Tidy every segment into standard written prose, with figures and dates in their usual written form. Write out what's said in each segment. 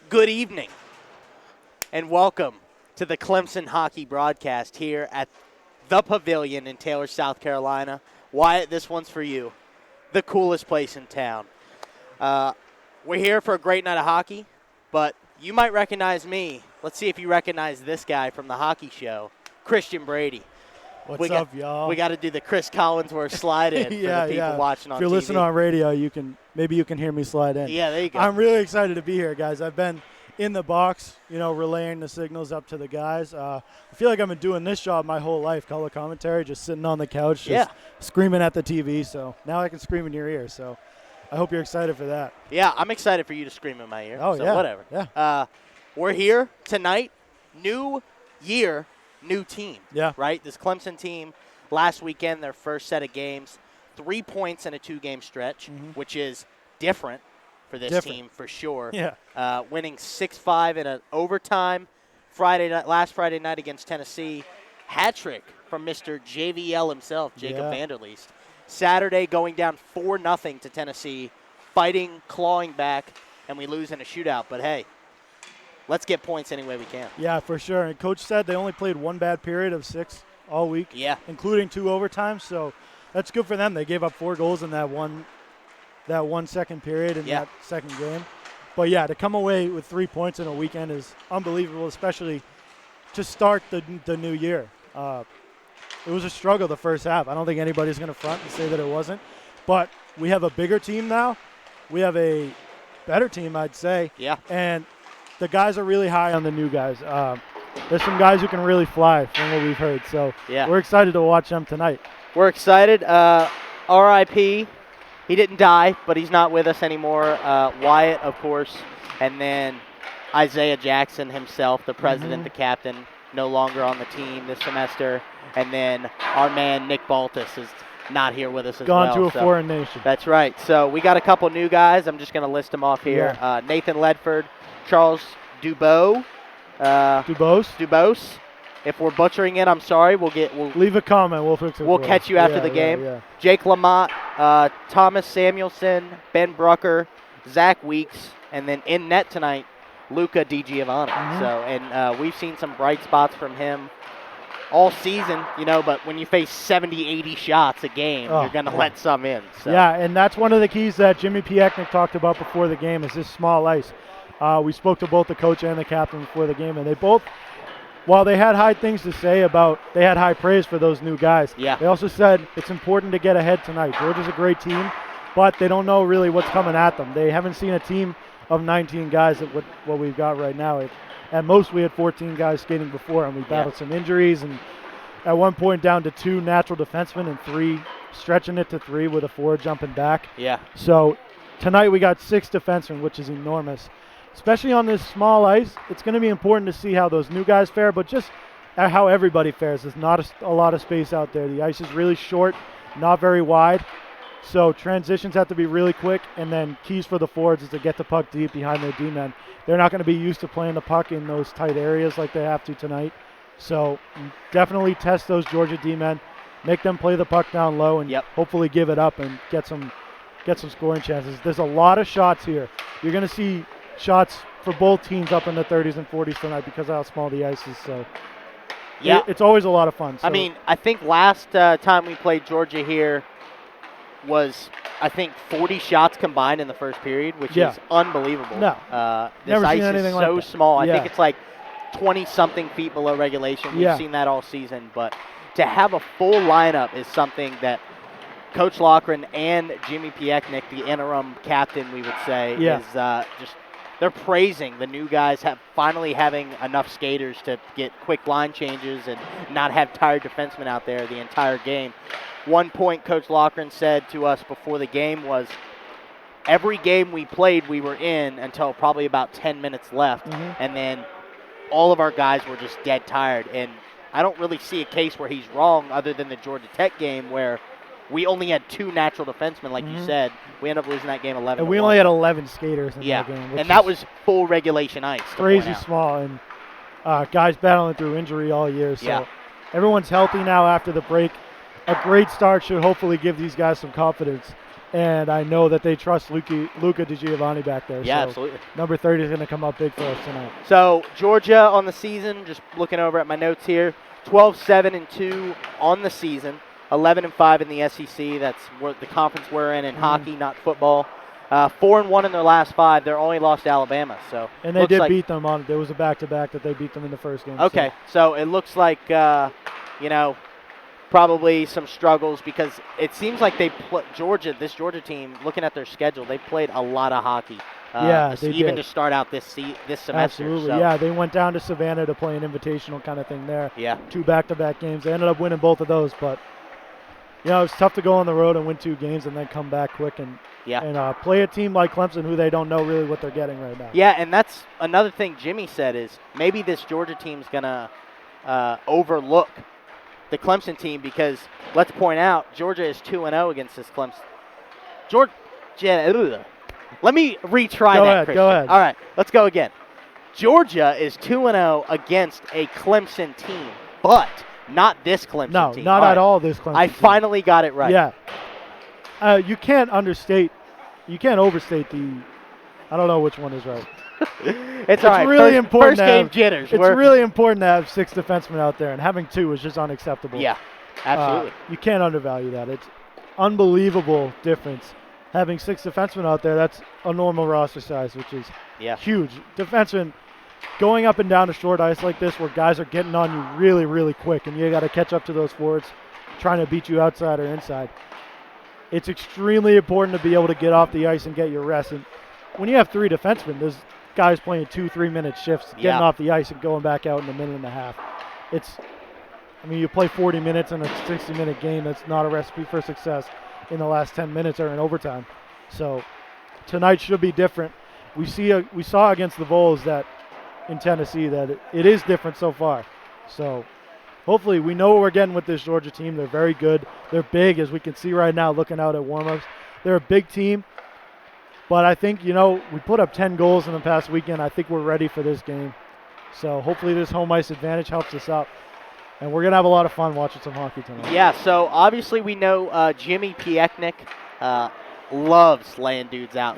Good evening, and welcome to the Clemson hockey broadcast here at the Pavilion in Taylor, South Carolina. Wyatt, this one's for you. The coolest place in town. We're here for a great night of hockey, but you might recognize me. Let's see if you recognize this guy from the hockey show, Christian Brady. What's up, y'all? We got to do the Chris Collinsworth slide in for the people watching on TV. If you're listening on radio, maybe you can hear me slide in. Yeah, there you go. I'm really excited to be here, guys. I've been in the box, relaying the signals up to the guys. I feel like I've been doing this job my whole life, color commentary, just sitting on the couch, just screaming at the TV. So now I can scream in your ear. So I hope you're excited for that. Yeah, I'm excited for you to scream in my ear. Oh, so yeah. Whatever. Yeah. We're here tonight. New year, new team. Yeah. Right? This Clemson team, last weekend, their first set of games, 3 points in a 2-game stretch, which is different for this team for sure. Yeah. Winning 6-5 in an overtime last Friday night against Tennessee. Hat trick from Mr. JVL himself, Jacob Vanderleest. Saturday going down 4-0 to Tennessee, fighting, clawing back, and we lose in a shootout. But hey, let's get points any way we can. Yeah, for sure. And Coach said they only played one bad period of 6 all week, including 2 overtimes. So that's good for them. They gave up 4 goals in that one second period in that second game. But, to come away with 3 points in a weekend is unbelievable, especially to start the new year. It was a struggle the first half. I don't think anybody's going to front and say that it wasn't. But we have a bigger team now. We have a better team, I'd say. Yeah. And the guys are really high on the new guys. There's some guys who can really fly from what we've heard. So we're excited to watch them tonight. We're excited. R.I.P. He didn't die, but he's not with us anymore. Wyatt, of course, and then Isaiah Jackson himself, the president, the captain, no longer on the team this semester. And then our man Nick Baltus is not here with us as well. Gone to a foreign nation. That's right. So we got a couple new guys. I'm just going to list them off here. Yeah. Nathan Ledford, Charles Dubose. If we're butchering it, I'm sorry. We'll leave a comment. We'll fix it. We'll catch you after the game. Yeah. Jake Lamont, Thomas Samuelson, Ben Brucker, Zach Weeks, and then in net tonight, Luca DiGiovanni. So, and we've seen some bright spots from him all season, but when you face 70, 80 shots a game, you're going to let some in. So. Yeah, and that's one of the keys that Jimmy Pieknik talked about before the game is this small ice. We spoke to both the coach and the captain before the game, and they both, while they had high things to say they had high praise for those new guys. Yeah. They also said it's important to get ahead tonight. Georgia's a great team, but they don't know really what's coming at them. They haven't seen a team of 19 guys at what we've got right now. At most, we had 14 guys skating before, and we battled some injuries, and at one point down to 2 natural defensemen and 3, stretching it to 3 with a 4 jumping back. Yeah. So tonight we got 6 defensemen, which is enormous. Especially on this small ice, it's going to be important to see how those new guys fare, but just how everybody fares. There's not a lot of space out there. The ice is really short, not very wide. So transitions have to be really quick, and then keys for the forwards is to get the puck deep behind their D-men. They're not going to be used to playing the puck in those tight areas like they have to tonight. So definitely test those Georgia D-men, make them play the puck down low, and hopefully give it up and get some scoring chances. There's a lot of shots here. You're going to see shots for both teams up in the 30s and 40s tonight because of how small the ice is. So it's always a lot of fun. So. I mean, I think last time we played Georgia here was, 40 shots combined in the first period, which is unbelievable. No, this never ice seen anything is like so that. small. I think it's like 20-something feet below regulation. We've seen that all season. But to have a full lineup is something that Coach Loughran and Jimmy Pieknik, the interim captain, we would say, is just – they're praising the new guys finally having enough skaters to get quick line changes and not have tired defensemen out there the entire game. One point Coach Loughran said to us before the game was every game we played we were in until probably about 10 minutes left, and then all of our guys were just dead tired. And I don't really see a case where he's wrong other than the Georgia Tech game where we only had 2 natural defensemen, like you said. We ended up losing that game 11-1. And we only had 11 skaters in that game. And that was full regulation ice. Crazy small. And guys battling through injury all year. So everyone's healthy now after the break. A great start should hopefully give these guys some confidence And I know that they trust Luca DiGiovanni back there. Yeah, so absolutely. Number 30 is going to come up big for us tonight. So Georgia on the season, just looking over at my notes here, 12-7-2 on the season, 11-5 in the SEC. That's what the conference we're in hockey, not football. 4-1 in their last 5. They're only lost to Alabama. So and they did beat them on. There was a back-to-back that they beat them in the first game. Okay, so it looks like probably some struggles because it seems like this Georgia team, looking at their schedule, they played a lot of hockey. Even to start out this semester. Absolutely, so. Yeah. They went down to Savannah to play an invitational kind of thing there. Yeah. 2 back-to-back games. They ended up winning both of those, but it's tough to go on the road and win 2 games and then come back quick and play a team like Clemson who they don't know really what they're getting right now. Yeah, and that's another thing Jimmy said is maybe this Georgia team's going to overlook the Clemson team because let's point out Georgia is 2-0 against this Clemson. Let me retry that, Christian. Go ahead. All right, let's go again. Georgia is 2-0 against a Clemson team, but not this Clemson team. No, not at all this Clemson team. Finally got it right. Yeah. You can't overstate I don't know which one is right. It's all right. Really important. First game jitters. It's really important to have 6 defensemen out there, and having 2 is just unacceptable. Yeah, absolutely. You can't undervalue that. It's unbelievable difference. Having 6 defensemen out there, that's a normal roster size, which is huge. Defensemen going up and down a short ice like this where guys are getting on you really, really quick, and you got to catch up to those forwards trying to beat you outside or inside. It's extremely important to be able to get off the ice and get your rest. And when you have 3 defensemen, there's guys playing 2-3 minute shifts, getting off the ice and going back out in a minute and a half. You play 40 minutes in a 60-minute game. That's not a recipe for success in the last 10 minutes or in overtime. So tonight should be different. We saw against the Vols that in Tennessee that it is different so far. So hopefully we know what we're getting with this Georgia team. They're very good. They're big, as we can see right now looking out at warm-ups. They're a big team. But I think, we put up 10 goals in the past weekend. I think we're ready for this game. So hopefully this home ice advantage helps us out. And we're going to have a lot of fun watching some hockey tonight. Yeah, so obviously we know Jimmy Piechnik loves laying dudes out.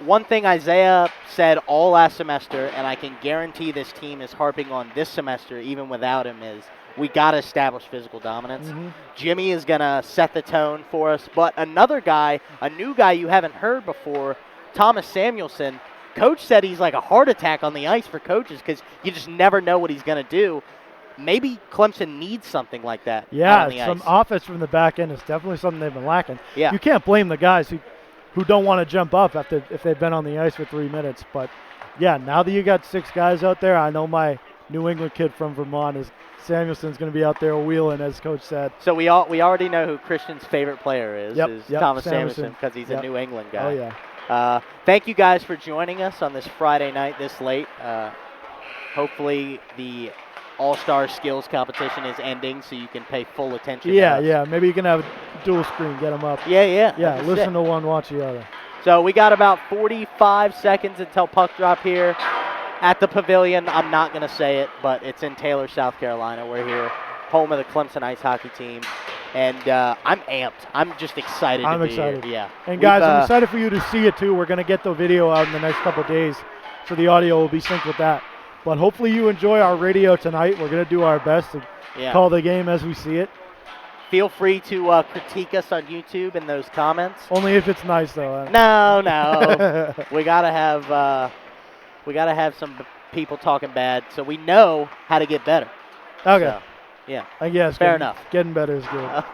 One thing Isaiah said all last semester, and I can guarantee this team is harping on this semester even without him, is we got to establish physical dominance. Mm-hmm. Jimmy is going to set the tone for us. But another guy, a new guy you haven't heard before, Thomas Samuelson, coach said he's like a heart attack on the ice for coaches because you just never know what he's going to do. Maybe Clemson needs something like that. Yeah, some offense from the back end is definitely something they've been lacking. Yeah. You can't blame the guys who don't want to jump up if they've been on the ice for 3 minutes. But, yeah, now that you got 6 guys out there, I know my New England kid from Vermont is Samuelson's going to be out there wheeling, as Coach said. So we already know who Christian's favorite player is Thomas Samuelson because he's a New England guy. Oh, yeah. Thank you guys for joining us on this Friday night this late. Hopefully the All-Star Skills competition is ending so you can pay full attention to us. Yeah. Maybe you can have a dual screen, get them up. Yeah. Yeah, listen to one, watch the other. So we got about 45 seconds until puck drop here at the Pavilion. I'm not going to say it, but it's in Taylor, South Carolina. We're here, home of the Clemson ice hockey team. And I'm amped. I'm just excited to be here. Yeah. And guys, I'm excited for you to see it too. We're going to get the video out in the next couple of days, so the audio will be synced with that. But hopefully you enjoy our radio tonight. We're going to do our best to call the game as we see it. Feel free to critique us on YouTube in those comments. Only if it's nice, though. No. we gotta have some people talking bad, so we know how to get better. Okay. So, yeah. I guess. Fair enough. Getting better is good.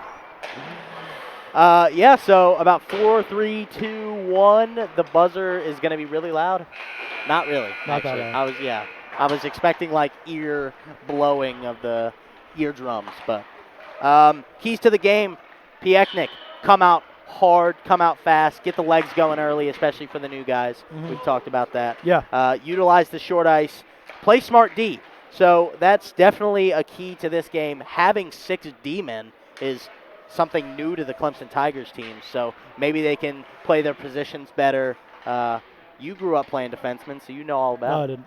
So about 4, 3, 2, 1. The buzzer is going to be really loud. Not really. Not that loud. I was expecting like ear blowing of the eardrums, but keys to the game, Piechnik, come out hard, come out fast, get the legs going early, especially for the new guys. Mm-hmm. We've talked about that. Yeah. Utilize the short ice, play smart D. So that's definitely a key to this game. Having 6 D-men is something new to the Clemson Tigers team, so maybe they can play their positions better. You grew up playing defenseman, so you know all about it. I didn't.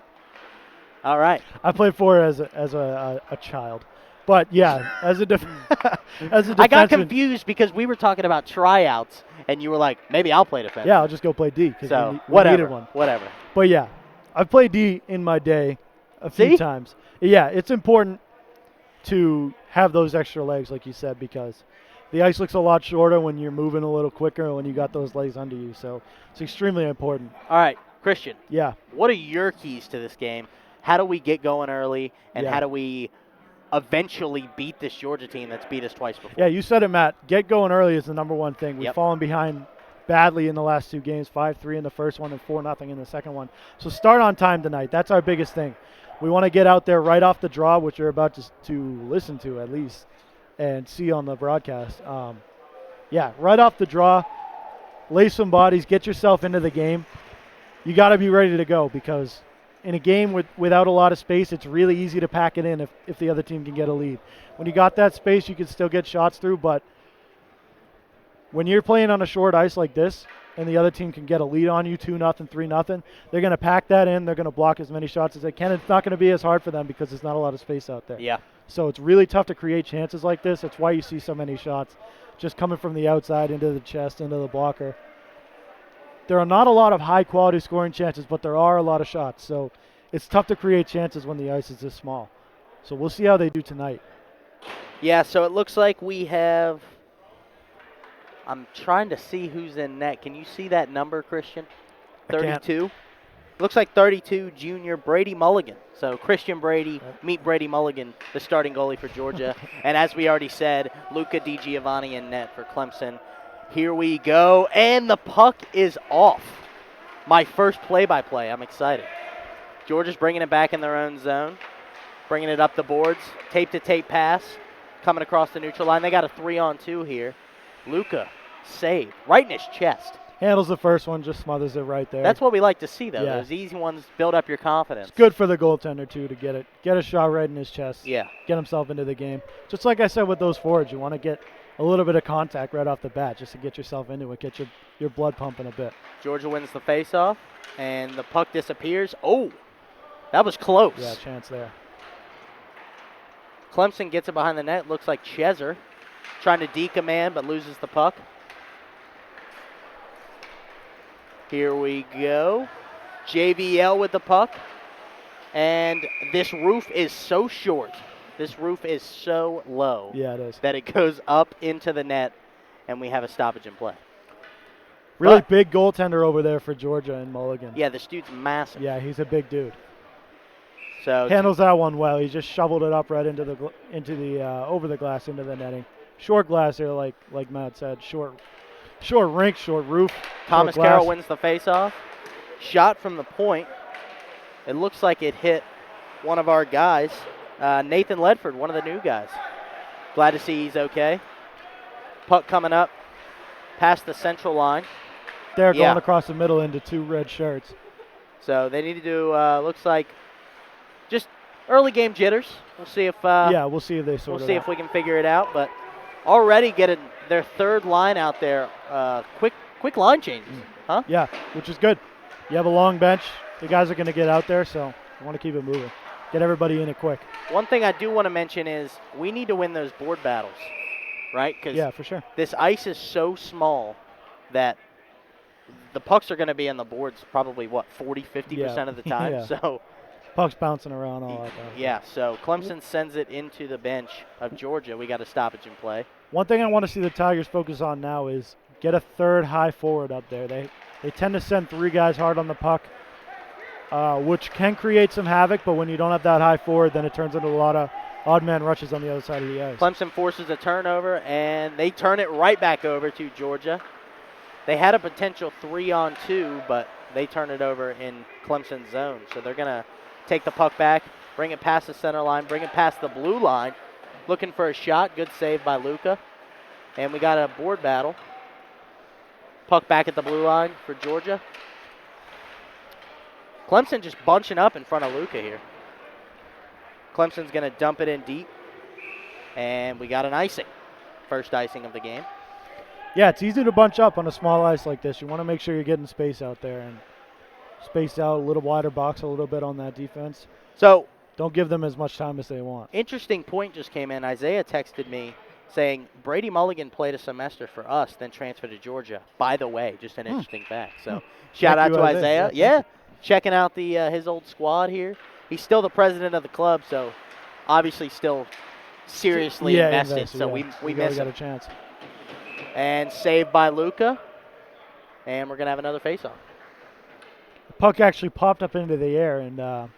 All right. I played for it as a child. But yeah, as a defenseman, I got confused because we were talking about tryouts, and you were like, maybe I'll play defense. Yeah, I'll just go play D because we needed one. Whatever. But yeah, I've played D in my day a few times. Yeah, it's important to have those extra legs, like you said, because the ice looks a lot shorter when you're moving a little quicker when you got those legs under you. So it's extremely important. All right, Christian. Yeah. What are your keys to this game? How do we get going early, and how do we eventually beat this Georgia team that's beat us twice before? Yeah, you said it, Matt. Get going early is the number one thing. We've fallen behind badly in the last 2 games, 5-3 in the first one and 4-0 in the second one. So start on time tonight. That's our biggest thing. We want to get out there right off the draw, which you're about to listen to at least and see on the broadcast. Right off the draw, lay some bodies, get yourself into the game. You got to be ready to go because in a game without a lot of space, it's really easy to pack it in if the other team can get a lead. When you got that space, you can still get shots through, but when you're playing on a short ice like this and the other team can get a lead on you, 2-0, 3-0, they're going to pack that in. They're going to block as many shots as they can. It's not going to be as hard for them because there's not a lot of space out there. Yeah. So it's really tough to create chances like this. That's why you see so many shots just coming from the outside into the chest, into the blocker. There are not a lot of high-quality scoring chances, but there are a lot of shots. So it's tough to create chances when the ice is this small. So we'll see how they do tonight. Yeah, so it looks like we have – I'm trying to see who's in net. Can you see that number, Christian? 32? Looks like 32, junior Brady Mulligan. So Christian Brady, meet Brady Mulligan, the starting goalie for Georgia. And as we already said, Luca DiGiovanni in net for Clemson. Here we go, and the puck is off. My first play-by-play. I'm excited. Georgia's bringing it back in their own zone, bringing it up the boards. Tape-to-tape pass coming across the neutral line. They got a 3-on-2 here. Luca, save, right in his chest. Handles the first one, just smothers it right there. That's what we like to see, though. Those easy ones build up your confidence. It's good for the goaltender, too, to get a shot right in his chest. Yeah. Get himself into the game. Just like I said with those forwards, you want to get a little bit of contact right off the bat just to get yourself into it, get your blood pumping a bit. Georgia wins the faceoff, and the puck disappears. Oh, that was close. Yeah, chance there. Clemson gets it behind the net. Looks like Cheser trying to deke a man, but loses the puck. Here we go. JVL with the puck. And this roof is so short. This roof is so low. Yeah, it is. That it goes up into the net, and we have a stoppage in play. Really big goaltender over there for Georgia and Mulligan. Yeah, this dude's massive. Yeah, he's a big dude. So handles that one well. He just shoveled it up right into the over the glass into the netting. Short glass here, like Matt said. Short rink, short roof. Thomas Carroll wins the faceoff. Shot from the point. It looks like it hit one of our guys, Nathan Ledford, one of the new guys. Glad to see he's okay. Puck coming up past the central line. They're going across the middle into 2 red shirts. So they need to do, looks like, just early game jitters. We'll see if we'll see if they sort we'll see if we can figure it out. But already getting their third line out there, quick line changes, huh? Yeah, which is good. You have a long bench. The guys are going to get out there, so you want to keep it moving. Get everybody in it quick. One thing I do want to mention is we need to win those board battles, right? Yeah, for sure. This ice is so small that the pucks are going to be on the boards probably, 40-50% of the time. Yeah. So pucks bouncing around all that. Yeah, so Clemson sends it into the bench of Georgia. We got a stoppage in play. One thing I want to see the Tigers focus on now is get a third high forward up there. They tend to send 3 guys hard on the puck, which can create some havoc, but when you don't have that high forward, then it turns into a lot of odd man rushes on the other side of the ice. Clemson forces a turnover, and they turn it right back over to Georgia. They had a potential 3-on-2, but they turn it over in Clemson's zone. So they're going to take the puck back, bring it past the center line, bring it past the blue line. Looking for a shot. Good save by Luca. And we got a board battle. Puck back at the blue line for Georgia. Clemson just bunching up in front of Luca here. Clemson's going to dump it in deep. And we got an icing. First icing of the game. Yeah, it's easy to bunch up on a small ice like this. You want to make sure you're getting space out there and space out a little wider box a little bit on that defense. So Don't give them as much time as they want. Interesting point just came in. Isaiah texted me saying Brady Mulligan played a semester for us, then transferred to Georgia. By the way, just an interesting fact. So shout out to Isaiah. Yeah, checking out the his old squad here. He's still the president of the club, so obviously still seriously invested. So we miss him. Got a chance. And saved by Luka. And we're going to have another face-off. The puck actually popped up into the air, and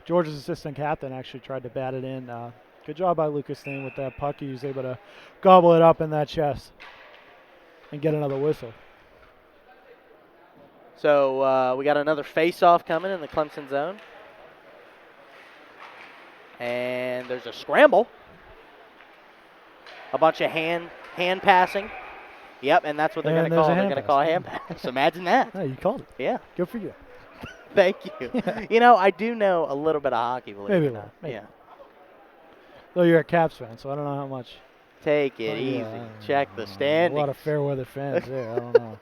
Georgia's assistant captain actually tried to bat it in. Good job by Lucas staying with that puck. He was able to gobble it up in that chest and get another whistle. So we got another face-off coming in the Clemson zone. And there's a scramble. A bunch of hand passing. Yep, and that's what they're going to call. They're going to call a hand pass. Imagine that. Yeah, you called it. Yeah. Good for you. Thank you. You know, I do know a little bit of hockey, believe it or not. Maybe. Yeah. Though you're a Caps fan, so I don't know how much. Take it easy. Check the standings. A lot of fair-weather fans there. I don't know.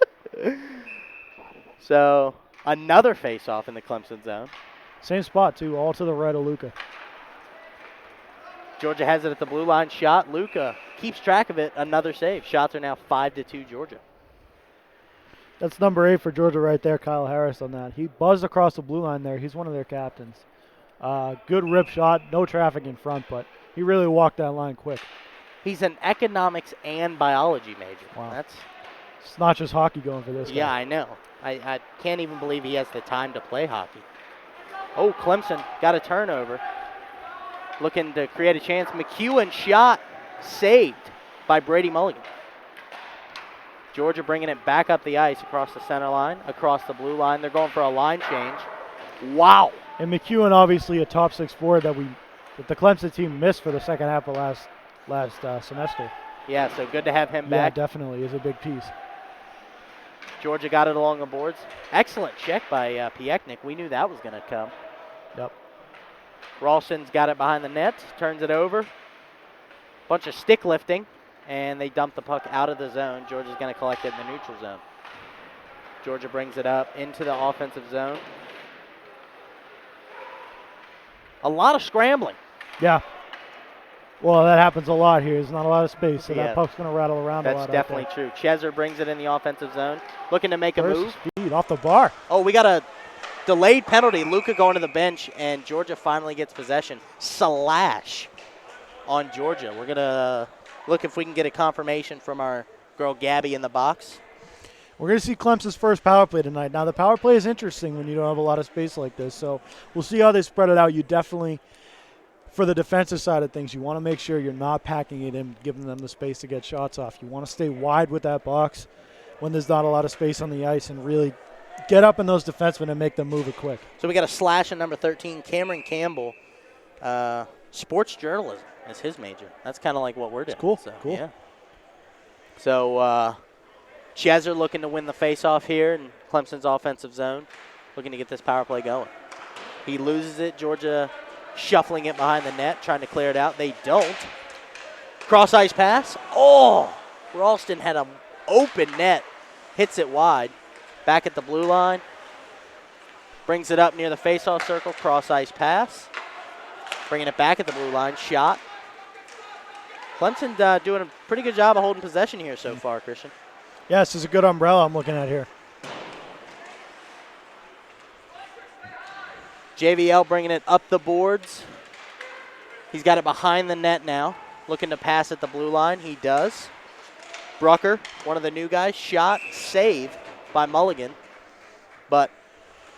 So, another face-off in the Clemson zone. Same spot, too, all to the right of Luka. Georgia has it at the blue line shot. Luka keeps track of it. Another save. Shots are now 5-2 Georgia. That's number 8 for Georgia right there, Kyle Harris on that. He buzzed across the blue line there. He's one of their captains. Good rip shot. No traffic in front, but he really walked that line quick. He's an economics and biology major. Wow. It's not just hockey going for this guy. Yeah, I know. I can't even believe he has the time to play hockey. Oh, Clemson got a turnover. Looking to create a chance. McEwen shot saved by Brady Mulligan. Georgia bringing it back up the ice across the center line, across the blue line. They're going for a line change. Wow. And McEwen, obviously a top 6 forward that the Clemson team missed for the second half of last semester. Yeah, so good to have him back. Yeah, definitely. Is a big piece. Georgia got it along the boards. Excellent check by Piechnik. We knew that was going to come. Yep. Ralston's got it behind the net, turns it over. Bunch of stick lifting, and they dump the puck out of the zone. Georgia's going to collect it in the neutral zone. Georgia brings it up into the offensive zone. A lot of scrambling. Yeah. Well, that happens a lot here. There's not a lot of space, so that puck's going to rattle around a lot. That's definitely true. Cheser brings it in the offensive zone, looking to make a move. Speed off the bar. Oh, we got a delayed penalty. Luka going to the bench, and Georgia finally gets possession. Slash on Georgia. We're going to look if we can get a confirmation from our girl Gabby in the box. We're going to see Clemson's first power play tonight. Now, the power play is interesting when you don't have a lot of space like this, so we'll see how they spread it out. You definitely, for the defensive side of things, you want to make sure you're not packing it in, giving them the space to get shots off. You want to stay wide with that box when there's not a lot of space on the ice and really get up in those defensemen and make them move it quick. So we got a slash in number 13, Cameron Campbell. Sports journalism is his major. That's kind of like what we're doing. That's cool. So, cool. Yeah. So Cheser looking to win the faceoff here in Clemson's offensive zone, looking to get this power play going. He loses it. Georgia shuffling it behind the net, trying to clear it out. They don't. Cross ice pass. Oh, Ralston had an open net, hits it wide. Back at the blue line. Brings it up near the faceoff circle. Cross ice pass. Bringing it back at the blue line. Shot. Clemson doing a pretty good job of holding possession here so far, Christian. Yeah, this is a good umbrella I'm looking at here. JVL bringing it up the boards. He's got it behind the net now. Looking to pass at the blue line. He does. Brucker, one of the new guys. Shot. Save by Mulligan. But,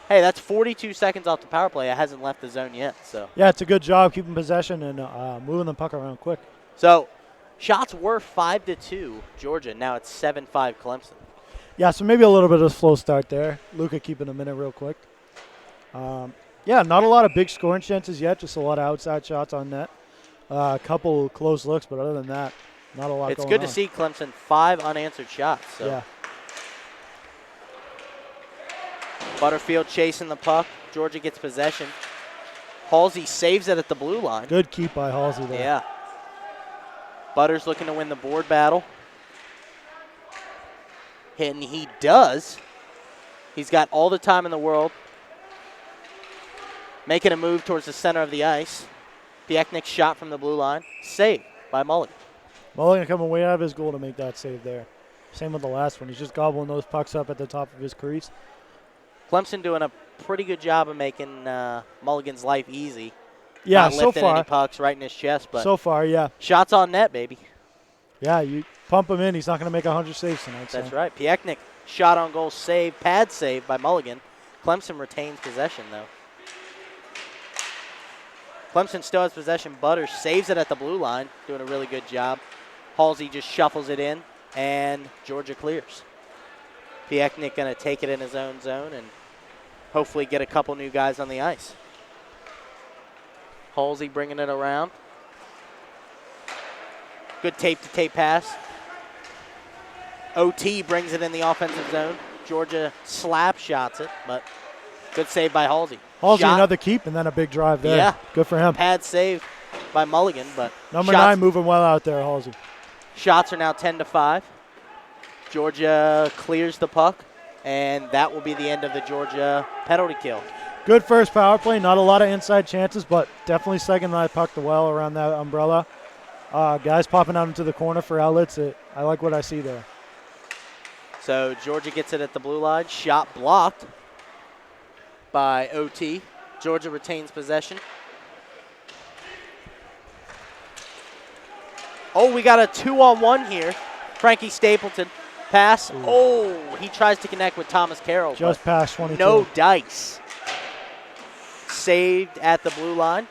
hey, that's 42 seconds off the power play. It hasn't left the zone yet. So yeah, it's a good job keeping possession and moving the puck around quick. So shots were 5-2 Georgia. Now it's 7-5 Clemson. Yeah, so maybe a little bit of a slow start there. Luka keeping them in it real quick. Yeah, not a lot of big scoring chances yet. Just a lot of outside shots on net. A couple close looks, but other than that, not a lot it's going good on. to see Clemson 5 unanswered shots. So. Yeah. Butterfield chasing the puck. Georgia gets possession. Halsey saves it at the blue line. Good keep by Halsey there. Yeah. Butters looking to win the board battle. And he does. He's got all the time in the world. Making a move towards the center of the ice. Piechnik's shot from the blue line. Saved by Mulligan. Mulligan coming way out of his goal to make that save there. Same with the last one. He's just gobbling those pucks up at the top of his crease. Clemson doing a pretty good job of making Mulligan's life easy. Yeah, Not so lifting far. any pucks right in his chest, but so far, yeah. Shots on net, baby. Yeah, you pump him in. He's not going to make 100 saves tonight. That's right. Piechnik, shot on goal, save, pad save by Mulligan. Clemson retains possession, though. Clemson still has possession. Butters saves it at the blue line, doing a really good job. Halsey just shuffles it in, and Georgia clears. Piechnik going to take it in his own zone and hopefully get a couple new guys on the ice. Halsey bringing it around. Good tape-to-tape pass. OT brings it in the offensive zone. Georgia slap shots it, but good save by Halsey. Halsey, another keep, and then a big drive there. Yeah. Good for him. Pad save by Mulligan, but Number 9 moving well out there, Halsey. Shots are now 10-5. Georgia clears the puck, and that will be the end of the Georgia penalty kill. Good first power play. Not a lot of inside chances, but definitely second that puck well around that umbrella. Guys popping out into the corner for outlets. I like what I see there. So Georgia gets it at the blue line. Shot blocked by OT. Georgia retains possession. Oh, we got a 2-on-1 here. Frankie Stapleton. Pass. Ooh. Oh, he tries to connect with Thomas Carroll. Just past 22. No dice. Saved at the blue line.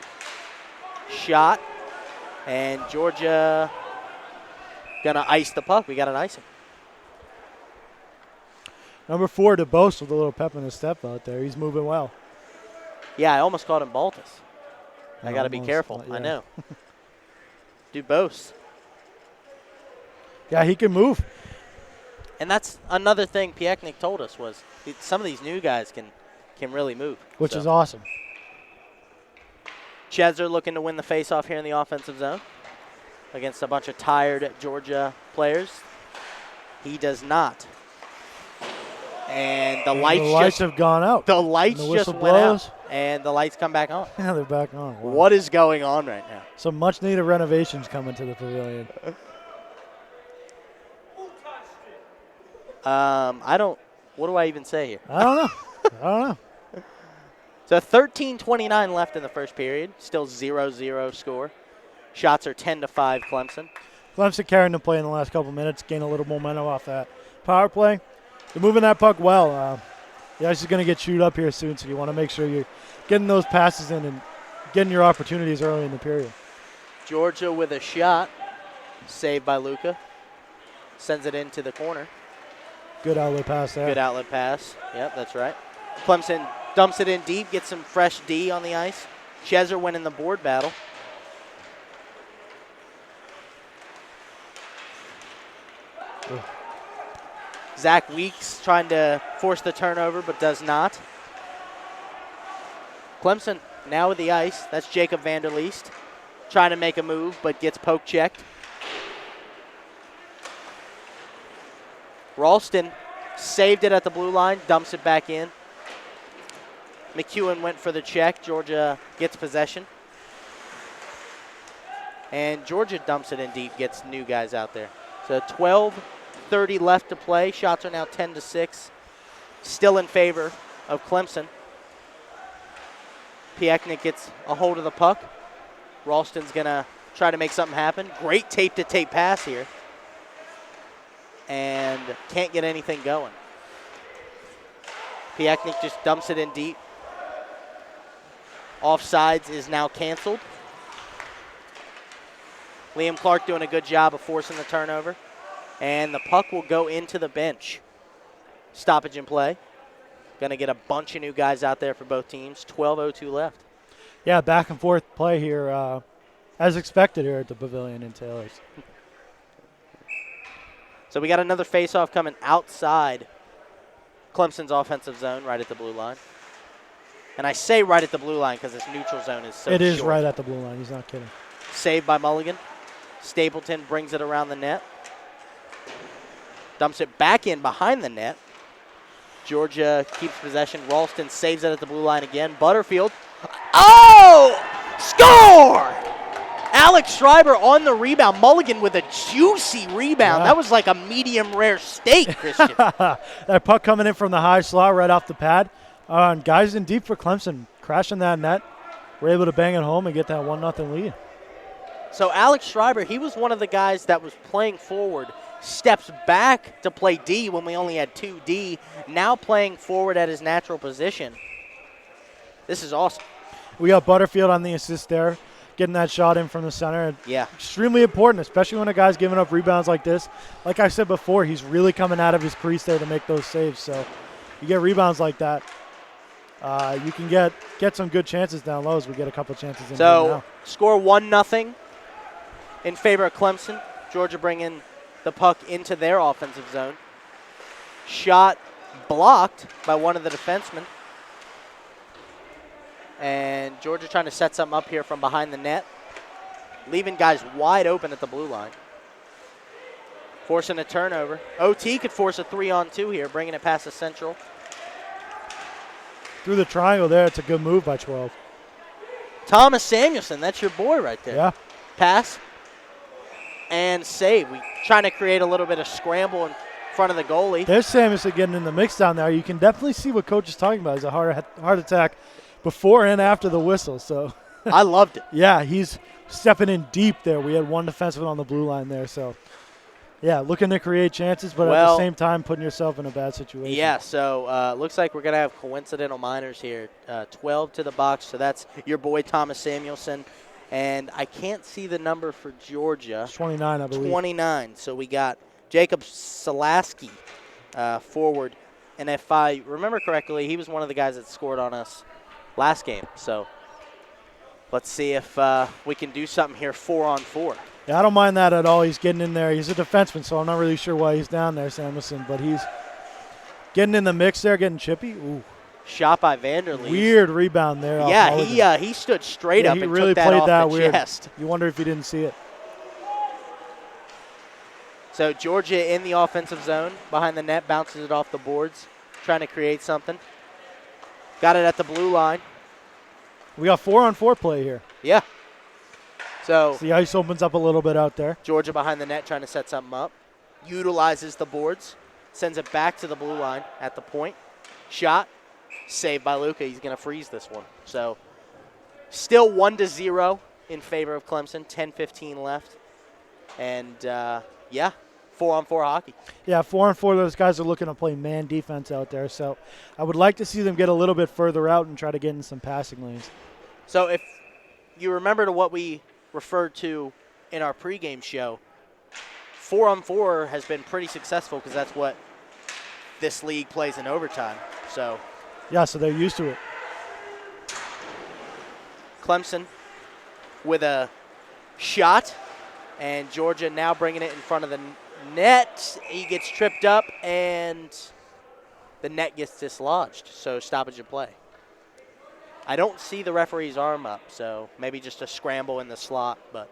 Shot. And Georgia going to ice the puck. We got an icing. Number 4, DeBose with a little pep in his step out there. He's moving well. Yeah, I almost called him Baltus. No, I got to be careful. Yeah. I know. DeBose. Yeah, he can move. And that's another thing Piechnik told us was some of these new guys can really move. Which is awesome. Chesser looking to win the faceoff here in the offensive zone against a bunch of tired Georgia players. He does not. And the lights have gone out. The lights just went out. And the lights come back on. Yeah, they're back on. Wow. What is going on right now? Some much needed renovations coming to the Pavilion. What do I even say here? I don't know. So 13:29 left in the first period. Still 0-0 score. Shots are 10-5 Clemson. Clemson carrying the play in the last couple minutes, gain a little momentum off that power play. They're moving that puck well. The ice is going to get chewed up here soon, so you want to make sure you're getting those passes in and getting your opportunities early in the period. Georgia with a shot. Saved by Luca. Sends it into the corner. Good outlet pass there. Good outlet pass. Yep, that's right. Clemson dumps it in deep, gets some fresh D on the ice. Chesser winning the board battle. Ugh. Zach Weeks trying to force the turnover, but does not. Clemson now with the ice. That's Jacob Vanderleest trying to make a move, but gets poke checked. Ralston saved it at the blue line, dumps it back in. McEwen went for the check. Georgia gets possession. And Georgia dumps it in deep, gets new guys out there. So 12:30 left to play. Shots are now 10-6. Still in favor of Clemson. Piechnik gets a hold of the puck. Ralston's going to try to make something happen. Great tape-to-tape pass here. And can't get anything going. Piechnik just dumps it in deep. Offsides is now canceled. Liam Clark doing a good job of forcing the turnover. And the puck will go into the bench. Stoppage in play. Going to get a bunch of new guys out there for both teams. 12:02 left. Yeah, back and forth play here, as expected here at the Pavilion in Taylor's. So we got another faceoff coming outside Clemson's offensive zone, right at the blue line. And I say right at the blue line because this neutral zone is so short. It is right at the blue line. He's not kidding. Saved by Mulligan. Stapleton brings it around the net. Dumps it back in behind the net. Georgia keeps possession. Ralston saves it at the blue line again. Butterfield Oh! Score! Alex Schreiber on the rebound. Mulligan with a juicy rebound. Yeah. That was like a medium rare steak, Christian. That puck coming in from the high slot right off the pad. And guys in deep for Clemson, crashing that net. We're able to bang it home and get that 1-0 lead. So Alex Schreiber, he was one of the guys that was playing forward, steps back to play D when we only had 2D, now playing forward at his natural position. This is awesome. We got Butterfield on the assist there, getting that shot in from the center. Yeah. Extremely important, especially when a guy's giving up rebounds like this. Like I said before, he's really coming out of his crease there to make those saves. So you get rebounds like that, you can get some good chances down low as we get a couple chances in so now. Score 1-0 in favor of Clemson. Georgia bringing the puck into their offensive zone. Shot blocked by one of the defensemen. And Georgia trying to set something up here from behind the net, leaving guys wide open at the blue line. Forcing a turnover. OT could force a 3-on-2 here, bringing it past the central. Through the triangle there, it's a good move by 12. Thomas Samuelson, that's your boy right there. Yeah. Pass and save. We trying to create a little bit of scramble in front of the goalie. There's Samuelson getting in the mix down there. You can definitely see what Coach is talking about. It's a heart attack before and after the whistle. So I loved it. Yeah, he's stepping in deep there. We had one defenseman on the blue line there. So, yeah, looking to create chances, but at the same time putting yourself in a bad situation. Yeah, so looks like we're going to have coincidental minors here. 12 to the box, so that's your boy Thomas Samuelson. And I can't see the number for Georgia. It's 29, I believe. 29. So we got Jacob Salaski forward. And if I remember correctly, he was one of the guys that scored on us last game. So let's see if we can do something here 4-on-4. Yeah, I don't mind that at all. He's getting in there. He's a defenseman, so I'm not really sure why he's down there, Samuelson. But he's getting in the mix there, getting chippy. Ooh. Shot by Vanderleest. Weird rebound there. Yeah, he stood straight up he and really took that played off that the weird. chest. You wonder if he didn't see it. So Georgia in the offensive zone, behind the net, bounces it off the boards, trying to create something. Got it at the blue line. We got 4-on-4 play here. Yeah. So the ice opens up a little bit out there. Georgia behind the net trying to set something up. Utilizes the boards. Sends it back to the blue line at the point. Shot. Saved by Luka. He's going to freeze this one. So still 1-0 in favor of Clemson. 10:15 left. And, 4-on-4 hockey. Yeah, 4-on-4, those guys are looking to play man defense out there. So I would like to see them get a little bit further out and try to get in some passing lanes. So if you remember to what we referred to in our pregame show, 4-on-4 has been pretty successful because that's what this league plays in overtime. So yeah, so they're used to it. Clemson with a shot, and Georgia now bringing it in front of the net. He gets tripped up, and the net gets dislodged, so stoppage of play. I don't see the referee's arm up, so maybe just a scramble in the slot, but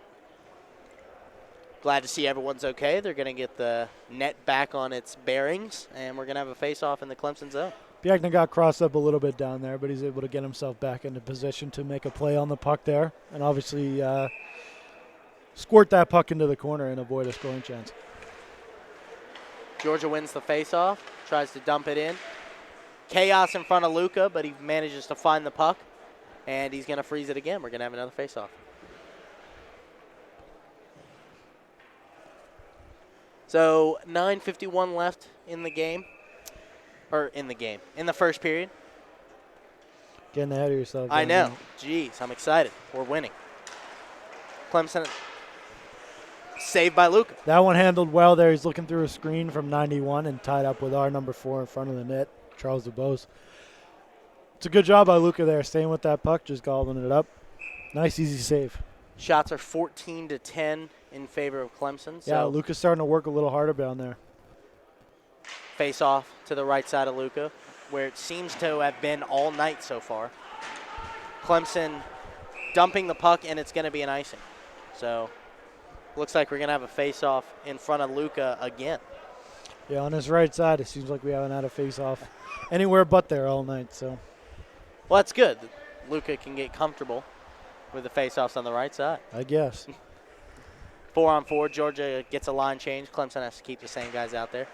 glad to see everyone's okay. They're going to get the net back on its bearings, and we're going to have a face-off in the Clemson zone. Biagna got crossed up a little bit down there, but he's able to get himself back into position to make a play on the puck there and obviously squirt that puck into the corner and avoid a scoring chance. Georgia wins the face-off, tries to dump it in. Chaos in front of Luka, but he manages to find the puck, and he's going to freeze it again. We're going to have another face-off. So 9:51 left in the game. In the first period. Getting ahead of yourself. I know. Jeez, I'm excited. We're winning. Clemson saved by Luka. That one handled well there. He's looking through a screen from 91 and tied up with our number 4 in front of the net, Charles DuBose. It's a good job by Luka there, staying with that puck, just gobbling it up. Nice, easy save. Shots are 14-10 in favor of Clemson. Yeah, Luka's starting to work a little harder down there. Face off to the right side of Luka, where it seems to have been all night so far. Clemson dumping the puck, and it's going to be an icing. So looks like we're going to have a face-off in front of Luka again. Yeah, on his right side, it seems like we haven't had a face-off anywhere but there all night. So, well, that's good. Luka can get comfortable with the faceoffs on the right side. I guess. 4-on-4, Georgia gets a line change. Clemson has to keep the same guys out there.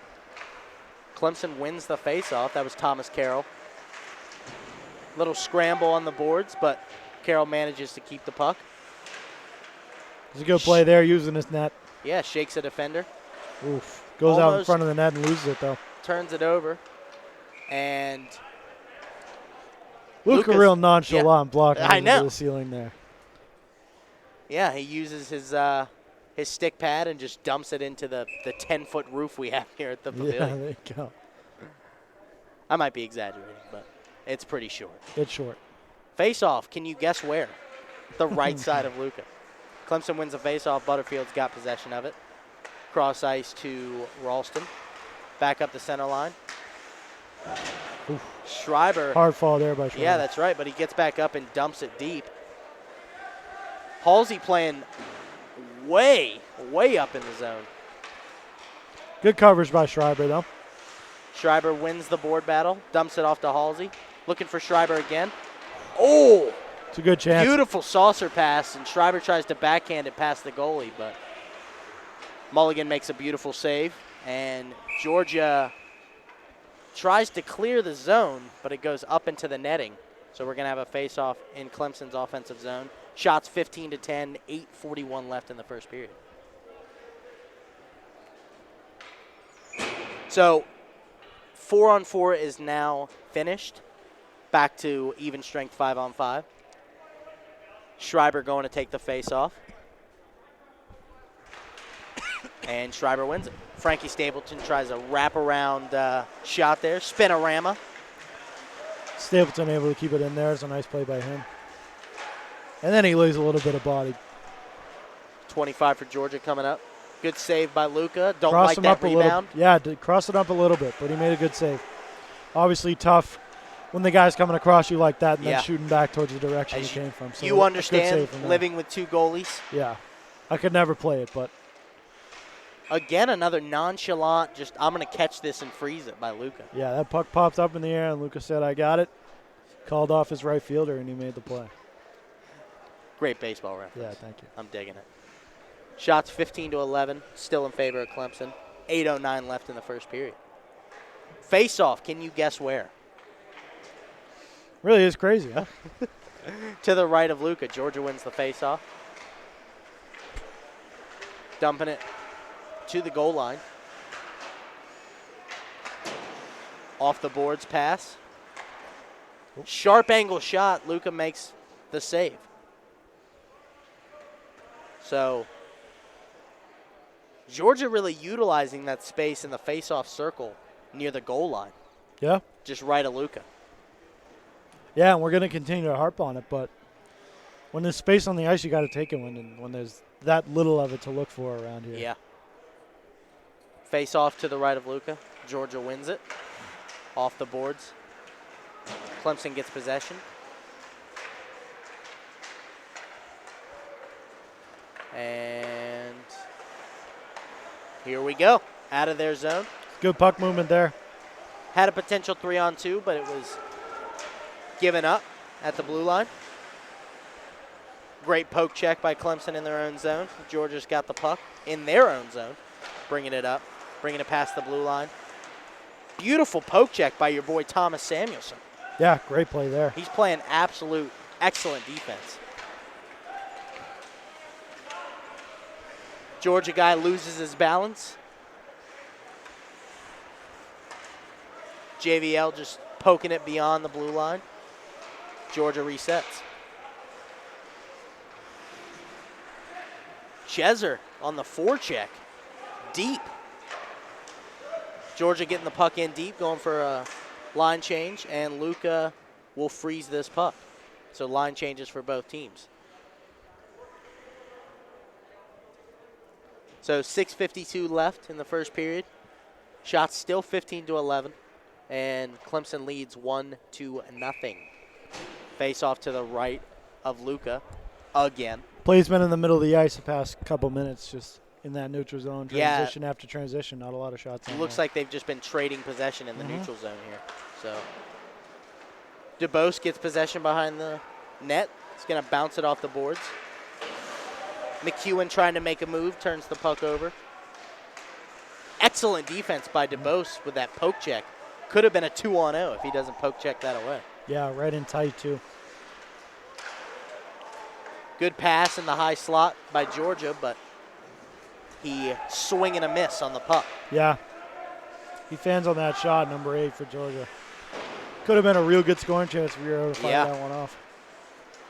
Clemson wins the faceoff. That was Thomas Carroll. Little scramble on the boards, but Carroll manages to keep the puck. There's a good play there using his net. Yeah, shakes a defender. Oof. Goes out in front of the net and loses it, though. Turns it over. And Luka real nonchalant blocking I know. into the ceiling there. Yeah, he uses his stick pad and just dumps it into the 10-foot roof we have here at the Pavilion. Yeah, there you go. I might be exaggerating, but it's pretty short. It's short. Face-off, can you guess where? The right side of Luka. Clemson wins the face-off. Butterfield's got possession of it. Cross ice to Ralston. Back up the center line. Oof. Schreiber. Hard fall there by Schreiber. Yeah, that's right, but he gets back up and dumps it deep. Halsey playing way up in the zone. Good coverage by Schreiber, though. Schreiber wins the board battle, dumps it off to Halsey. Looking for Schreiber again. Oh! It's a good chance. Beautiful saucer pass, and Schreiber tries to backhand it past the goalie, but Mulligan makes a beautiful save, and Georgia tries to clear the zone, but it goes up into the netting. So we're going to have a face-off in Clemson's offensive zone. Shots 15-10, 8:41 left in the first period. So 4-on-4 is now finished. Back to even strength 5-on-5. Schreiber going to take the face-off. And Schreiber wins it. Frankie Stapleton tries a wraparound shot there. Spinorama. Stapleton able to keep it in there. It's a nice play by him. And then he lays a little bit of body. 25 for Georgia coming up. Good save by Luka. Don't Cross like him that up rebound. Yeah, cross it up a little bit, but he made a good save. Obviously tough when the guy's coming across you like that and then shooting back towards the direction he came from. So you understand living with two goalies? Yeah. I could never play it, but. Again, another nonchalant, just I'm going to catch this and freeze it by Luka. Yeah, that puck popped up in the air, and Luka said, I got it. Called off his right fielder, and he made the play. Great baseball reference. Yeah, thank you. I'm digging it. Shots 15-11, still in favor of Clemson. 8:09 left in the first period. Face-off, can you guess where? Really is crazy, huh? To the right of Luka. Georgia wins the face-off. Dumping it to the goal line. Off the boards pass. Sharp angle shot. Luka makes the save. So Georgia really utilizing that space in the face-off circle near the goal line. Yeah. Just right of Luka. Yeah, and we're going to continue to harp on it, but when there's space on the ice, you got to take it when there's that little of it to look for around here. Yeah. Face off to the right of Luka. Georgia wins it. Off the boards. Clemson gets possession. And here we go. Out of their zone. Good puck movement there. Had a potential 3-on-2, but it was given up at the blue line. Great poke check by Clemson in their own zone. Georgia's got the puck in their own zone. Bringing it up. Bringing it past the blue line. Beautiful poke check by your boy Thomas Samuelson. Yeah, great play there. He's playing absolute excellent defense. Georgia guy loses his balance. JVL just poking it beyond the blue line. Georgia resets. Cheser on the forecheck. Deep. Georgia getting the puck in deep, going for a line change, and Luka will freeze this puck. So line changes for both teams. So 6:52 left in the first period. Shots still 15-11, and Clemson leads 1-0. Face off to the right of Luka again. Play's been in the middle of the ice the past couple minutes, just in that neutral zone. Transition after transition, not a lot of shots. It looks like they've just been trading possession in the neutral zone here. So DeBose gets possession behind the net. He's going to bounce it off the boards. McEwen trying to make a move, turns the puck over. Excellent defense by DeBose with that poke check. Could have been a 2-on-0 if he doesn't poke check that away. Yeah, right in tight, too. Good pass in the high slot by Georgia, but he swing and a miss on the puck. Yeah. He fans on that shot, number 8 for Georgia. Could have been a real good scoring chance if we were able to fire that one off.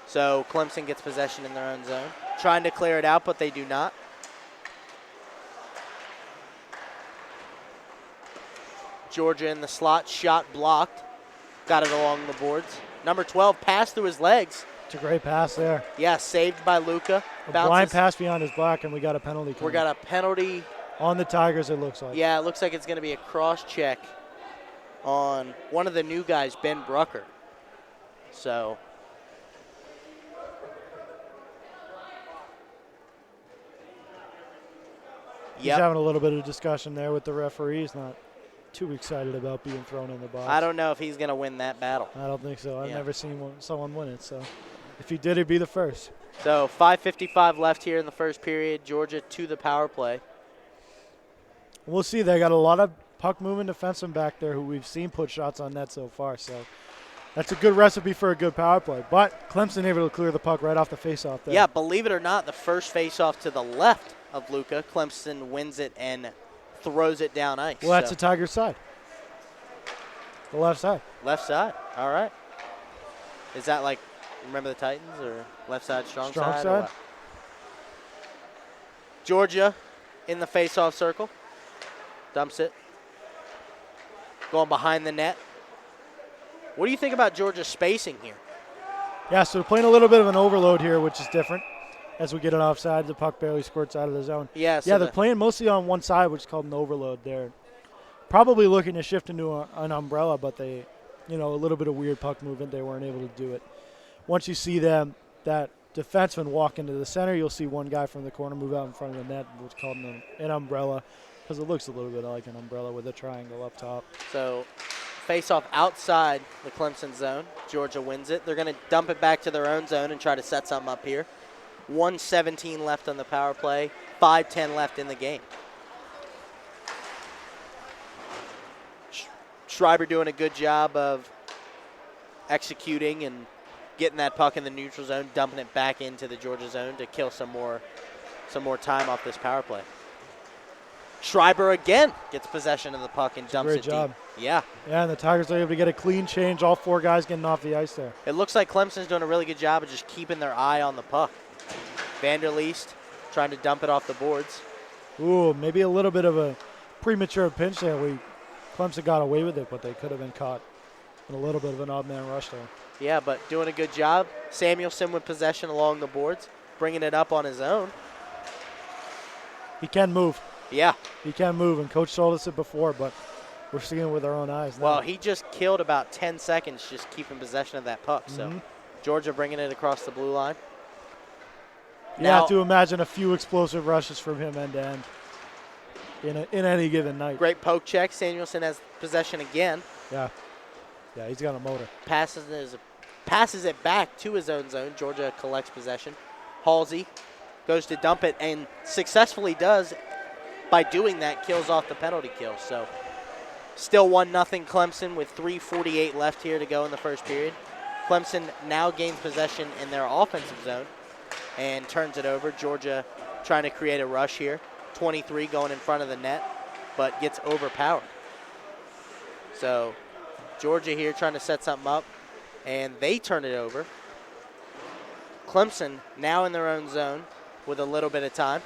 So Clemson gets possession in their own zone. Trying to clear it out, but they do not. Georgia in the slot, shot blocked. Got it along the boards. Number 12 passed through his legs. It's a great pass there. Yeah, saved by Luca. A blind pass behind his back, and we got a penalty. We got a penalty. On the Tigers, it looks like. Yeah, it looks like it's going to be a cross-check on one of the new guys, Ben Brucker. So he's having a little bit of discussion there with the referee. He's not too excited about being thrown in the box. I don't know if he's going to win that battle. I don't think so. I've never seen someone win it. So if he did, he'd be the first. So 5:55 left here in the first period. Georgia to the power play. We'll see. They got a lot of puck moving defensemen back there who we've seen put shots on net so far. So that's a good recipe for a good power play. But Clemson able to clear the puck right off the faceoff there. Yeah, believe it or not, the first faceoff to the left of Luca, Clemson wins it and throws it down ice. Well, that's the Tigers' side. The left side. Left side. All right. Is that like, remember the Titans or left side, strong side? Strong side. Georgia in the faceoff circle. Dumps it. Going behind the net. What do you think about Georgia's spacing here? Yeah, so they're playing a little bit of an overload here, which is different. As we get it offside, the puck barely squirts out of the zone. Yeah, they're playing mostly on one side, which is called an overload. They're probably looking to shift into an umbrella, but they, a little bit of weird puck movement, they weren't able to do it. Once you see that defenseman walk into the center, you'll see one guy from the corner move out in front of the net, which is called an umbrella, because it looks a little bit like an umbrella with a triangle up top. So face-off outside the Clemson zone. Georgia wins it. They're going to dump it back to their own zone and try to set something up here. 1:17 left on the power play. 5:10 left in the game. Schreiber doing a good job of executing and getting that puck in the neutral zone, dumping it back into the Georgia zone to kill some more time off this power play. Schreiber again gets possession of the puck and dumps it deep. Great job. Yeah. Yeah, and the Tigers are able to get a clean change. All 4 guys getting off the ice there. It looks like Clemson's doing a really good job of just keeping their eye on the puck. Vanderleest trying to dump it off the boards. Ooh, maybe a little bit of a premature pinch there. Clemson got away with it, but they could have been caught in a little bit of an odd man rush there. Yeah, but doing a good job. Samuelson with possession along the boards, bringing it up on his own. He can move. Yeah. He can move, and Coach told us it before, but we're seeing it with our own eyes now. Well, he just killed about 10 seconds just keeping possession of that puck. So Georgia bringing it across the blue line. You have to imagine a few explosive rushes from him end to end in any given night. Great poke check. Samuelson has possession again. Yeah. Yeah, he's got a motor. Passes it back to his own zone. Georgia collects possession. Halsey goes to dump it and successfully does. By doing that, kills off the penalty kill. So still 1-0 Clemson with 3:48 left here to go in the first period. Clemson now gains possession in their offensive zone and turns it over. Georgia trying to create a rush here. 23 going in front of the net, but gets overpowered. So Georgia here trying to set something up, and they turn it over. Clemson now in their own zone with a little bit of time.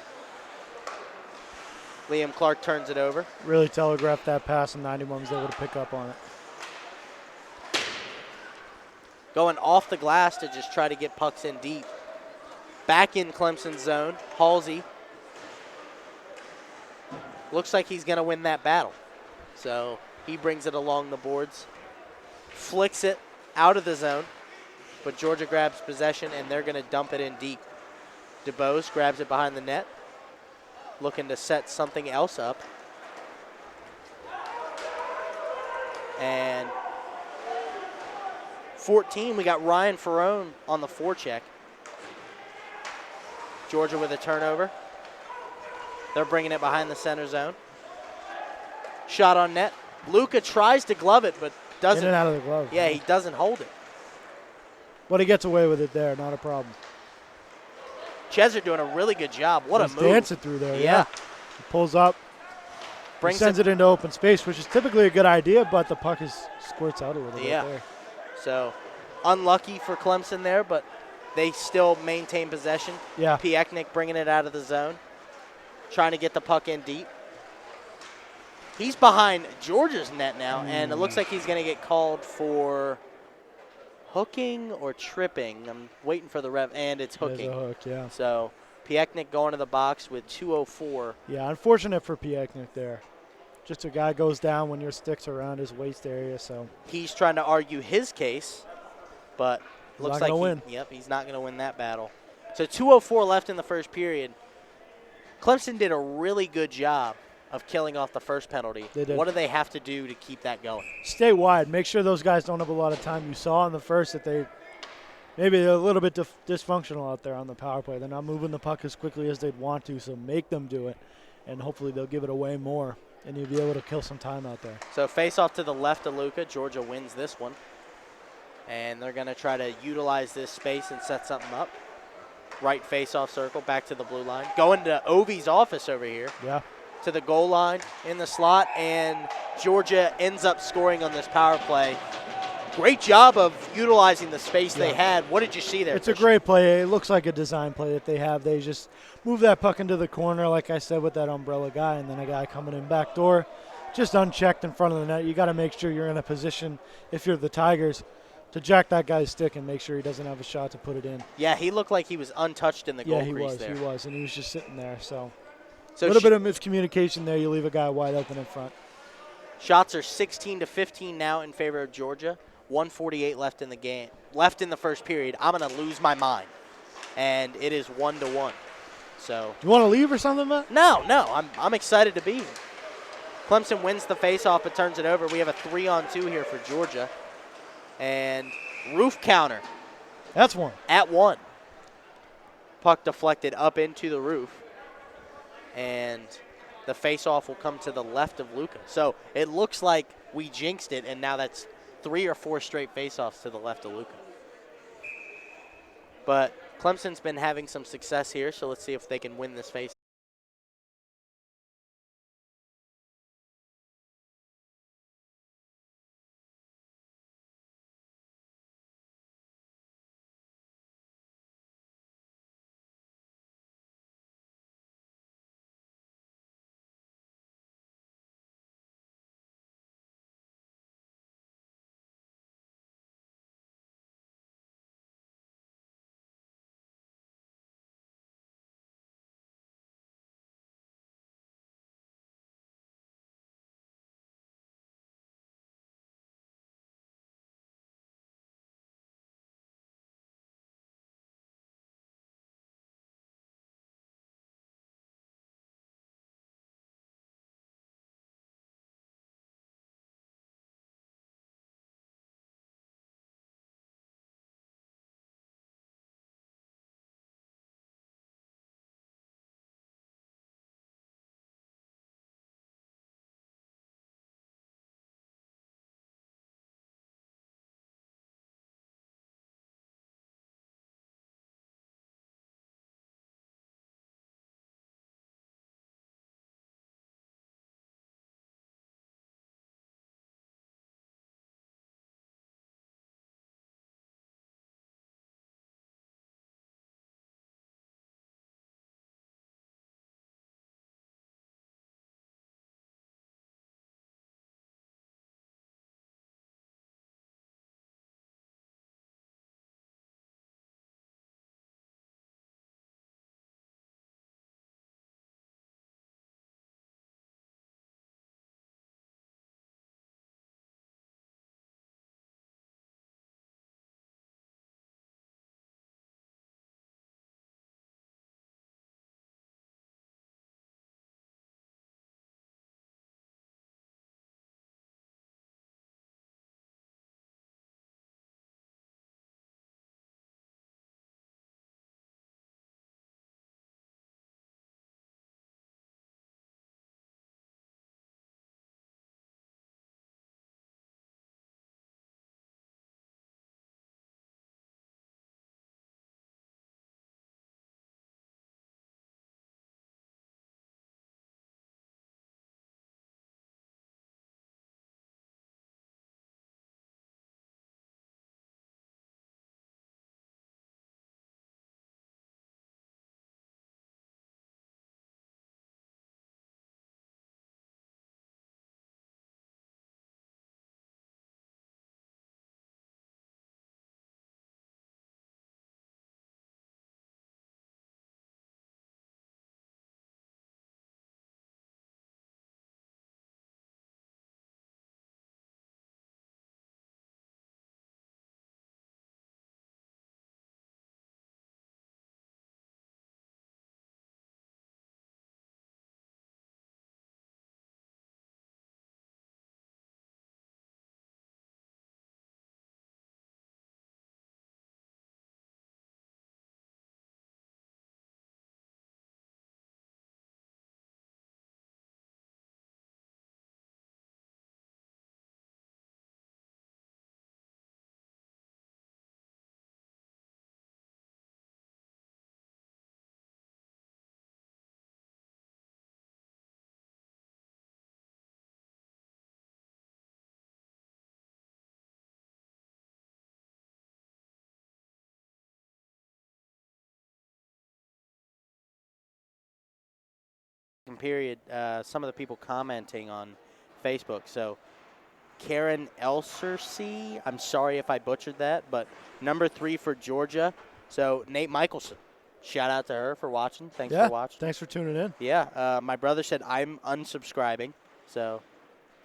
Liam Clark turns it over. Really telegraphed that pass, and 91 was able to pick up on it. Going off the glass to just try to get pucks in deep. Back in Clemson's zone, Halsey. Looks like he's going to win that battle. So he brings it along the boards. Flicks it out of the zone. But Georgia grabs possession, and they're going to dump it in deep. DeBose grabs it behind the net. Looking to set something else up. And 14, we got Ryan Ferrone on the forecheck. Georgia with a turnover. They're bringing it behind the center zone. Shot on net. Luka tries to glove it, but doesn't. In and out of the glove. Yeah, he doesn't hold it. But he gets away with it there, not a problem. Chesser doing a really good job. What He's a move. dancing through there, Yeah. He pulls up, sends it into open space, which is typically a good idea, but the puck squirts out a little bit there. So unlucky for Clemson there, but they still maintain possession. Yeah. Piechnik bringing it out of the zone, trying to get the puck in deep. He's behind Georgia's net now, and it looks like he's going to get called for hooking or tripping. I'm waiting for the ref, and it's hooking. There's a hook, yeah. So Piechnik going to the box with 2:04. Yeah, unfortunate for Piechnik there. Just a guy goes down when your stick's around his waist area, so. He's trying to argue his case, but looks like he's not going to win that battle. So 2:04 left in the first period. Clemson did a really good job of killing off the first penalty. They did. What do they have to do to keep that going? Stay wide. Make sure those guys don't have a lot of time. You saw in the first that they maybe a little bit dysfunctional out there on the power play. They're not moving the puck as quickly as they'd want to, so make them do it, and hopefully they'll give it away more, and you'll be able to kill some time out there. So face off to the left of Luka. Georgia wins this one, and they're going to try to utilize this space and set something up. Right face-off circle, back to the blue line. Going to Ovi's office over here. Yeah. To the goal line in the slot, and Georgia ends up scoring on this power play. Great job of utilizing the space they had. What did you see there? It's a great play. It looks like a design play that they have. They just move that puck into the corner, like I said, with that umbrella guy, and then a guy coming in back door, just unchecked in front of the net. You got to make sure you're in a position, if you're the Tigers, to jack that guy's stick and make sure he doesn't have a shot to put it in. Yeah, he looked like he was untouched in the goal crease there. Yeah, he was, and he was just sitting there, so. So a little bit of miscommunication there. You leave a guy wide open in front. Shots are 16-15 now in favor of Georgia. 1:48 left in the game. Left in the first period. I'm going to lose my mind. And it is 1-1. So. Do you want to leave or something, Matt? No. I'm excited to be here. Clemson wins the faceoff but turns it over. We have a 3-on-2 here for Georgia. And roof counter. That's one. At 1. Puck deflected up into the roof. And the face-off will come to the left of Luka. So it looks like we jinxed it, and now that's 3 or 4 straight face-offs to the left of Luka. But Clemson's been having some success here, so let's see if they can win this face. second period, some of the people commenting on Facebook. So Karen Elsersey, I'm sorry if I butchered that, but number 3 for Georgia. So Nate Michelson, shout out to her for watching. Thanks for watching. Thanks for tuning in. Yeah, my brother said I'm unsubscribing, so.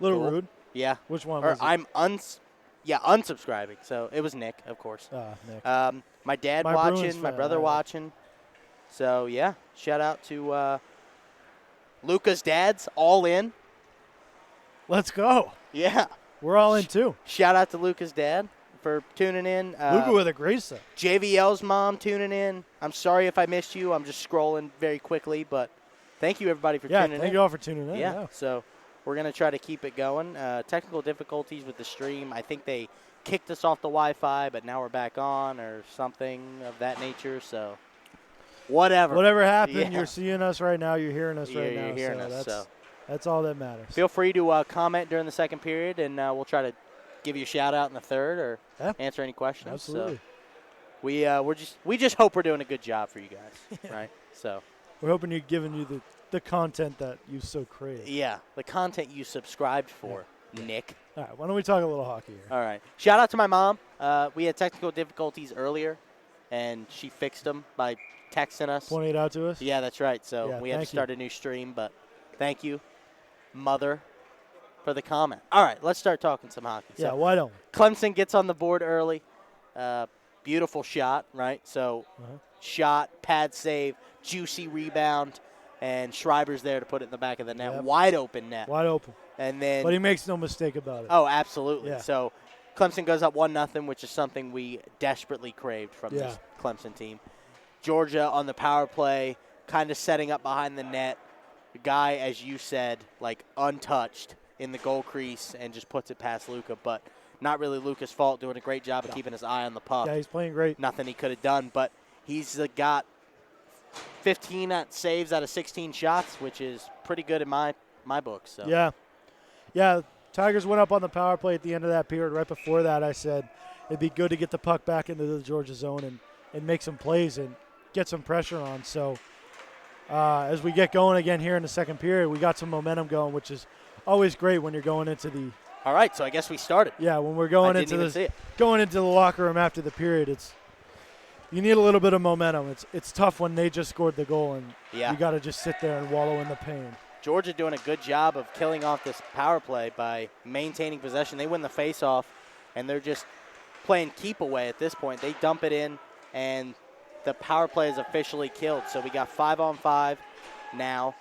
Little rude. Yeah. Which one or was it? I'm unsubscribing. So it was Nick, of course. Nick. My dad watching, my brother watching. So, yeah, shout out to Luca's dads, all in. Let's go. Yeah. We're all in, too. Shout out to Luca's dad for tuning in. Luca with a great set. JVL's mom tuning in. I'm sorry if I missed you. I'm just scrolling very quickly, but thank you, everybody, for tuning in. Yeah, thank you all for tuning in. Yeah, so we're going to try to keep it going. Technical difficulties with the stream. I think they kicked us off the Wi-Fi, but now we're back on or something of that nature, so whatever. Whatever happened, you're seeing us right now. You're hearing us right now. You're hearing us, that's all that matters. Feel free to comment during the second period, and we'll try to give you a shout-out in the third or answer any questions. Absolutely. So we just hope we're doing a good job for you guys, right? So we're hoping you're giving you the content that you so crave. Yeah, the content you subscribed for, Nick. All right, why don't we talk a little hockey here? All right. Shout out to my mom. We had technical difficulties earlier, and she fixed them by texting us. Pointing it out to us? Yeah, that's right. So we had to start a new stream, but thank you, Mother, for the comment. All right, let's start talking some hockey. Yeah, so why don't we? Clemson gets on the board early. Beautiful shot, right? So shot, pad save, juicy rebound, and Schreiber's there to put it in the back of the net. Yep. Wide open net. Wide open. And then, but he makes no mistake about it. Oh, absolutely. Yeah. So Clemson goes up 1-0, which is something we desperately craved from this Clemson team. Georgia on the power play, kind of setting up behind the net. The guy, as you said, like untouched in the goal crease and just puts it past Luca, but not really Luca's fault, doing a great job of keeping his eye on the puck. Yeah, he's playing great. Nothing he could have done, but he's got 15 saves out of 16 shots, which is pretty good in my book. So. Yeah, Tigers went up on the power play at the end of that period. Right before that, I said it'd be good to get the puck back into the Georgia zone and make some plays and get some pressure on. So as we get going again here in the second period, we got some momentum going, which is always great when you're going into the – all right, so I guess we started. Yeah, when we're going into the locker room after the period, you need a little bit of momentum. It's tough when they just scored the goal and you got to just sit there and wallow in the pain. Georgia doing a good job of killing off this power play by maintaining possession. They win the faceoff, and they're just playing keep away at this point. They dump it in, and the power play is officially killed. So we got 5-on-5 now.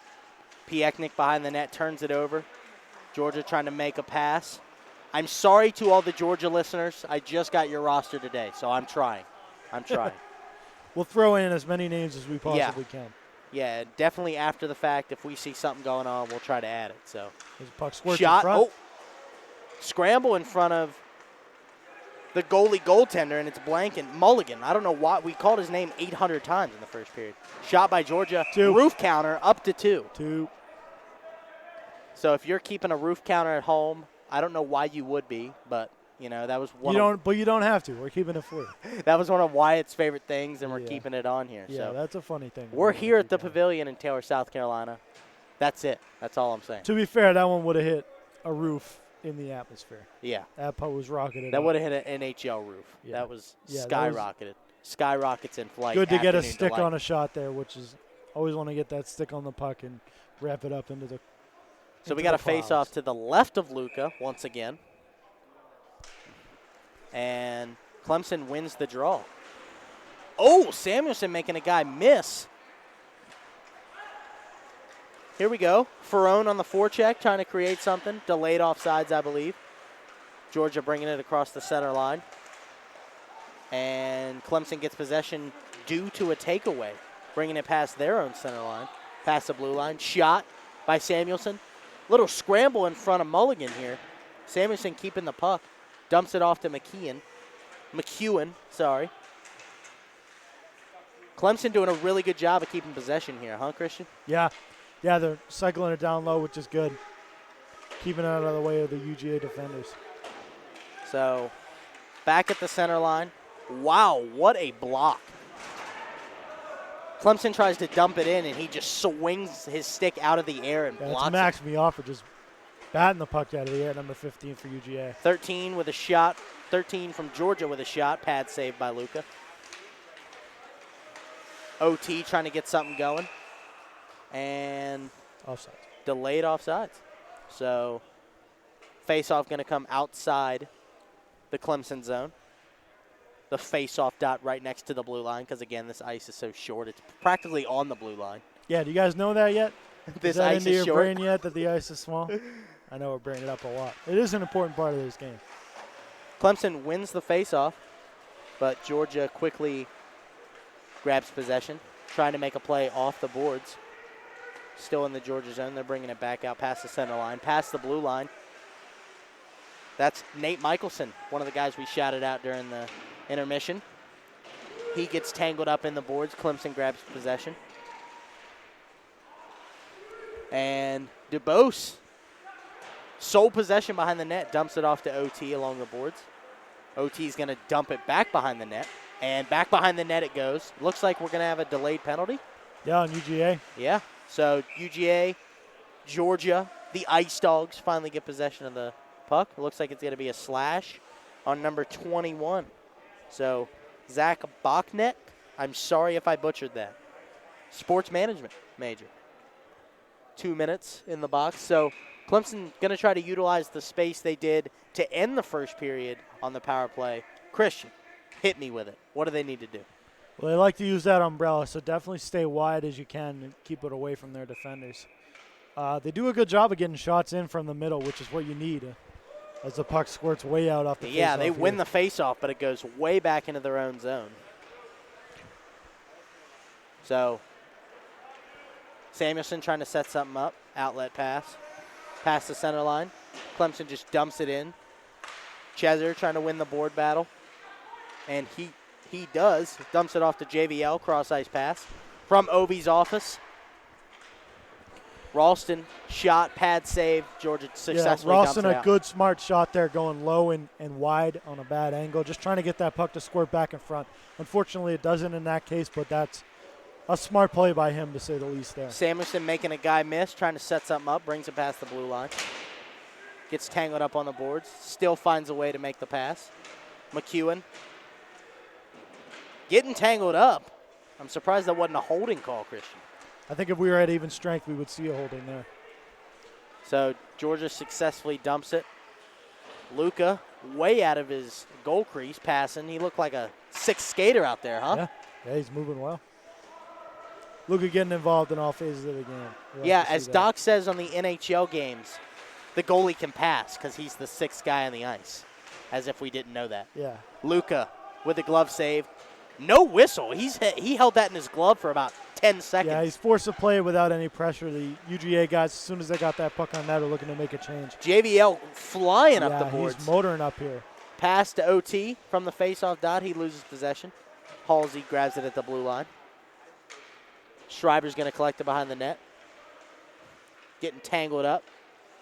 Piechnik behind the net turns it over. Georgia trying to make a pass. I'm sorry to all the Georgia listeners. I just got your roster today, so I'm trying. We'll throw in as many names as we possibly can. Yeah, definitely after the fact. If we see something going on, we'll try to add it. So, there's a puck squirts in front. Scramble in front of the goaltender, and it's blanking. Mulligan. I don't know why. We called his name 800 times in the first period. Shot by Georgia. 2. Roof counter up to 2. 2. So if you're keeping a roof counter at home, I don't know why you would be, but that was one. But you don't have to. We're keeping it free. That was one of Wyatt's favorite things, and we're keeping it on here. Yeah, so that's a funny thing. We're here at the Pavilion in Taylor, South Carolina. That's it. That's all I'm saying. To be fair, that one would have hit a roof in the atmosphere. Yeah. That puck was rocketed. That would have hit an NHL roof. Yeah. That was skyrocketed. Skyrockets in flight. Good to get a stick on a shot there, which is always want to get that stick on the puck and wrap it up into the. So we got a face-off to the left of Luca once again. And Clemson wins the draw. Oh, Samuelson making a guy miss. Here we go. Ferrone on the forecheck, trying to create something. Delayed offsides, I believe. Georgia bringing it across the center line. And Clemson gets possession due to a takeaway, bringing it past their own center line, past the blue line. Shot by Samuelson. Little scramble in front of Mulligan here. Samuelson keeping the puck. Dumps it off to McEwen, sorry. Clemson doing a really good job of keeping possession here, huh, Christian? Yeah, they're cycling it down low, which is good. Keeping it out of the way of the UGA defenders. So, back at the center line. Wow, what a block. Clemson tries to dump it in, and he just swings his stick out of the air and blocks it. Max me off for just batting the puck out of the air, number 15 for UGA. 13 with a shot. 13 from Georgia with a shot. Pad saved by Luka. OT trying to get something going. And offsides. Delayed offsides. So face-off going to come outside the Clemson zone. The face-off dot right next to the blue line because, again, this ice is so short. It's practically on the blue line. Yeah, do you guys know that yet? This is that ice into is your short? brain yet that the ice is small? I know we're bringing it up a lot. It is an important part of this game. Clemson wins the face-off, but Georgia quickly grabs possession, trying to make a play off the boards. Still in the Georgia zone. They're bringing it back out past the center line, past the blue line. That's Nate Michelson, one of the guys we shouted out during the intermission. He gets tangled up in the boards. Clemson grabs possession. And DuBose, sole possession behind the net, dumps it off to OT along the boards. OT's going to dump it back behind the net. And back behind the net it goes. Looks like we're going to have a delayed penalty. Yeah, on UGA. Yeah. So UGA, Georgia, the Ice Dogs finally get possession of the puck. It looks like it's going to be a slash on number 21. So Zach Bachnek, I'm sorry if I butchered that. Sports management major. 2 minutes in the box. So Clemson going to try to utilize the space they did to end the first period on the power play. Christian, hit me with it. What do they need to do? Well, they like to use that umbrella, so definitely stay wide as you can and keep it away from their defenders. They do a good job of getting shots in from the middle, which is what you need as the puck squirts way out off the face-off. Yeah, they win the face-off, but it goes way back into their own zone. So Samuelson trying to set something up. Outlet pass. Past the center line. Clemson just dumps it in. Cheser trying to win the board battle. And he does. Dumps it off to JVL. Cross-ice pass from Ovi's office. Ralston, shot, pad save. Georgia successfully dumps it out. Ralston, a good, smart shot there, going low and wide on a bad angle. Just trying to get that puck to squirt back in front. Unfortunately, it doesn't in that case, but that's a smart play by him, to say the least there. Samuelson making a guy miss, trying to set something up, brings it past the blue line. Gets tangled up on the boards, still finds a way to make the pass. McEwen getting tangled up. I'm surprised that wasn't a holding call, Christian. I think if we were at even strength, we would see a holding there. So Georgia successfully dumps it. Luka, way out of his goal crease, passing. He looked like a sixth skater out there, huh? Yeah, he's moving well. Luka getting involved in all phases of the game. Yeah, as Doc says on the NHL games, the goalie can pass because he's the sixth guy on the ice, as if we didn't know that. Yeah. Luka with the glove save. No whistle. He held that in his glove for about 10 seconds. Yeah, he's forced to play without any pressure. The UGA guys, as soon as they got that puck on net, are looking to make a change. JVL flying up the boards. He's motoring up here. Pass to OT from the faceoff dot. He loses possession. Halsey grabs it at the blue line. Schreiber's going to collect it behind the net. Getting tangled up.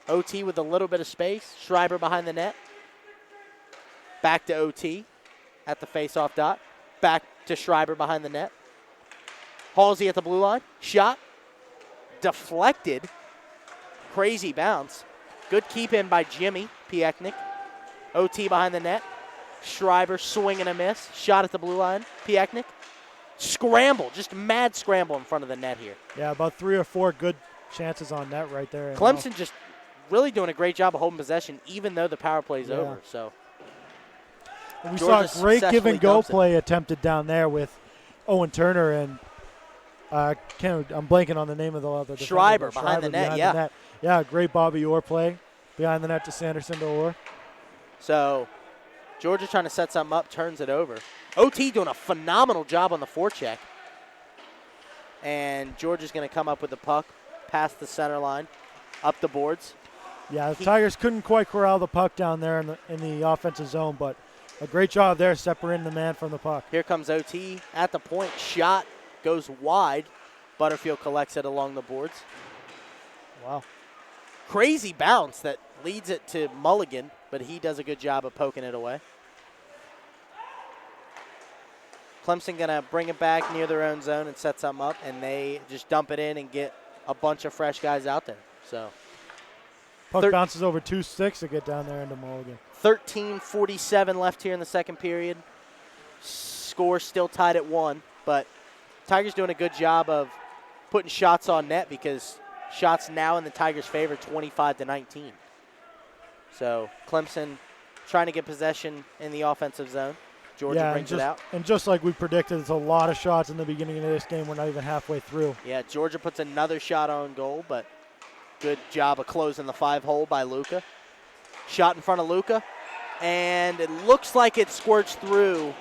OT with a little bit of space. Schreiber behind the net. Back to OT at the faceoff dot. Back to Schreiber behind the net. Halsey at the blue line. Shot. Deflected. Crazy bounce. Good keep in by Jimmy Piechnik. OT behind the net. Schreiber swing and a miss. Shot at the blue line. Piechnik. Scramble. Just mad scramble in front of the net here. Yeah, about 3 or 4 good chances on net right there. Clemson just really doing a great job of holding possession, even though the power play is over. So we saw a great give-and-go play attempted down there with Owen Turner and I'm blanking on the name of the other defender. Schreiber behind the net, Yeah, great Bobby Orr play behind the net to Sanderson to Orr. So Georgia trying to set something up, turns it over. OT doing a phenomenal job on the forecheck. And Georgia's going to come up with the puck past the center line, up the boards. Yeah, the Tigers couldn't quite corral the puck down there in the offensive zone, but a great job there separating the man from the puck. Here comes OT at the point. Shot goes wide. Butterfield collects it along the boards. Wow. Crazy bounce that leads it to Mulligan, but he does a good job of poking it away. Clemson going to bring it back near their own zone and set something up, and they just dump it in and get a bunch of fresh guys out there. So Puck bounces over 2-6 to get down there into Mulligan. 13:47 left here in the second period. Score still tied at 1, but Tigers doing a good job of putting shots on net because shots now in the Tigers' favor, 25-19. So Clemson trying to get possession in the offensive zone. Georgia brings it out. And just like we predicted, it's a lot of shots in the beginning of this game. We're not even halfway through. Yeah, Georgia puts another shot on goal, but good job of closing the 5-hole by Luka. Shot in front of Luka, and it looks like it squirts through.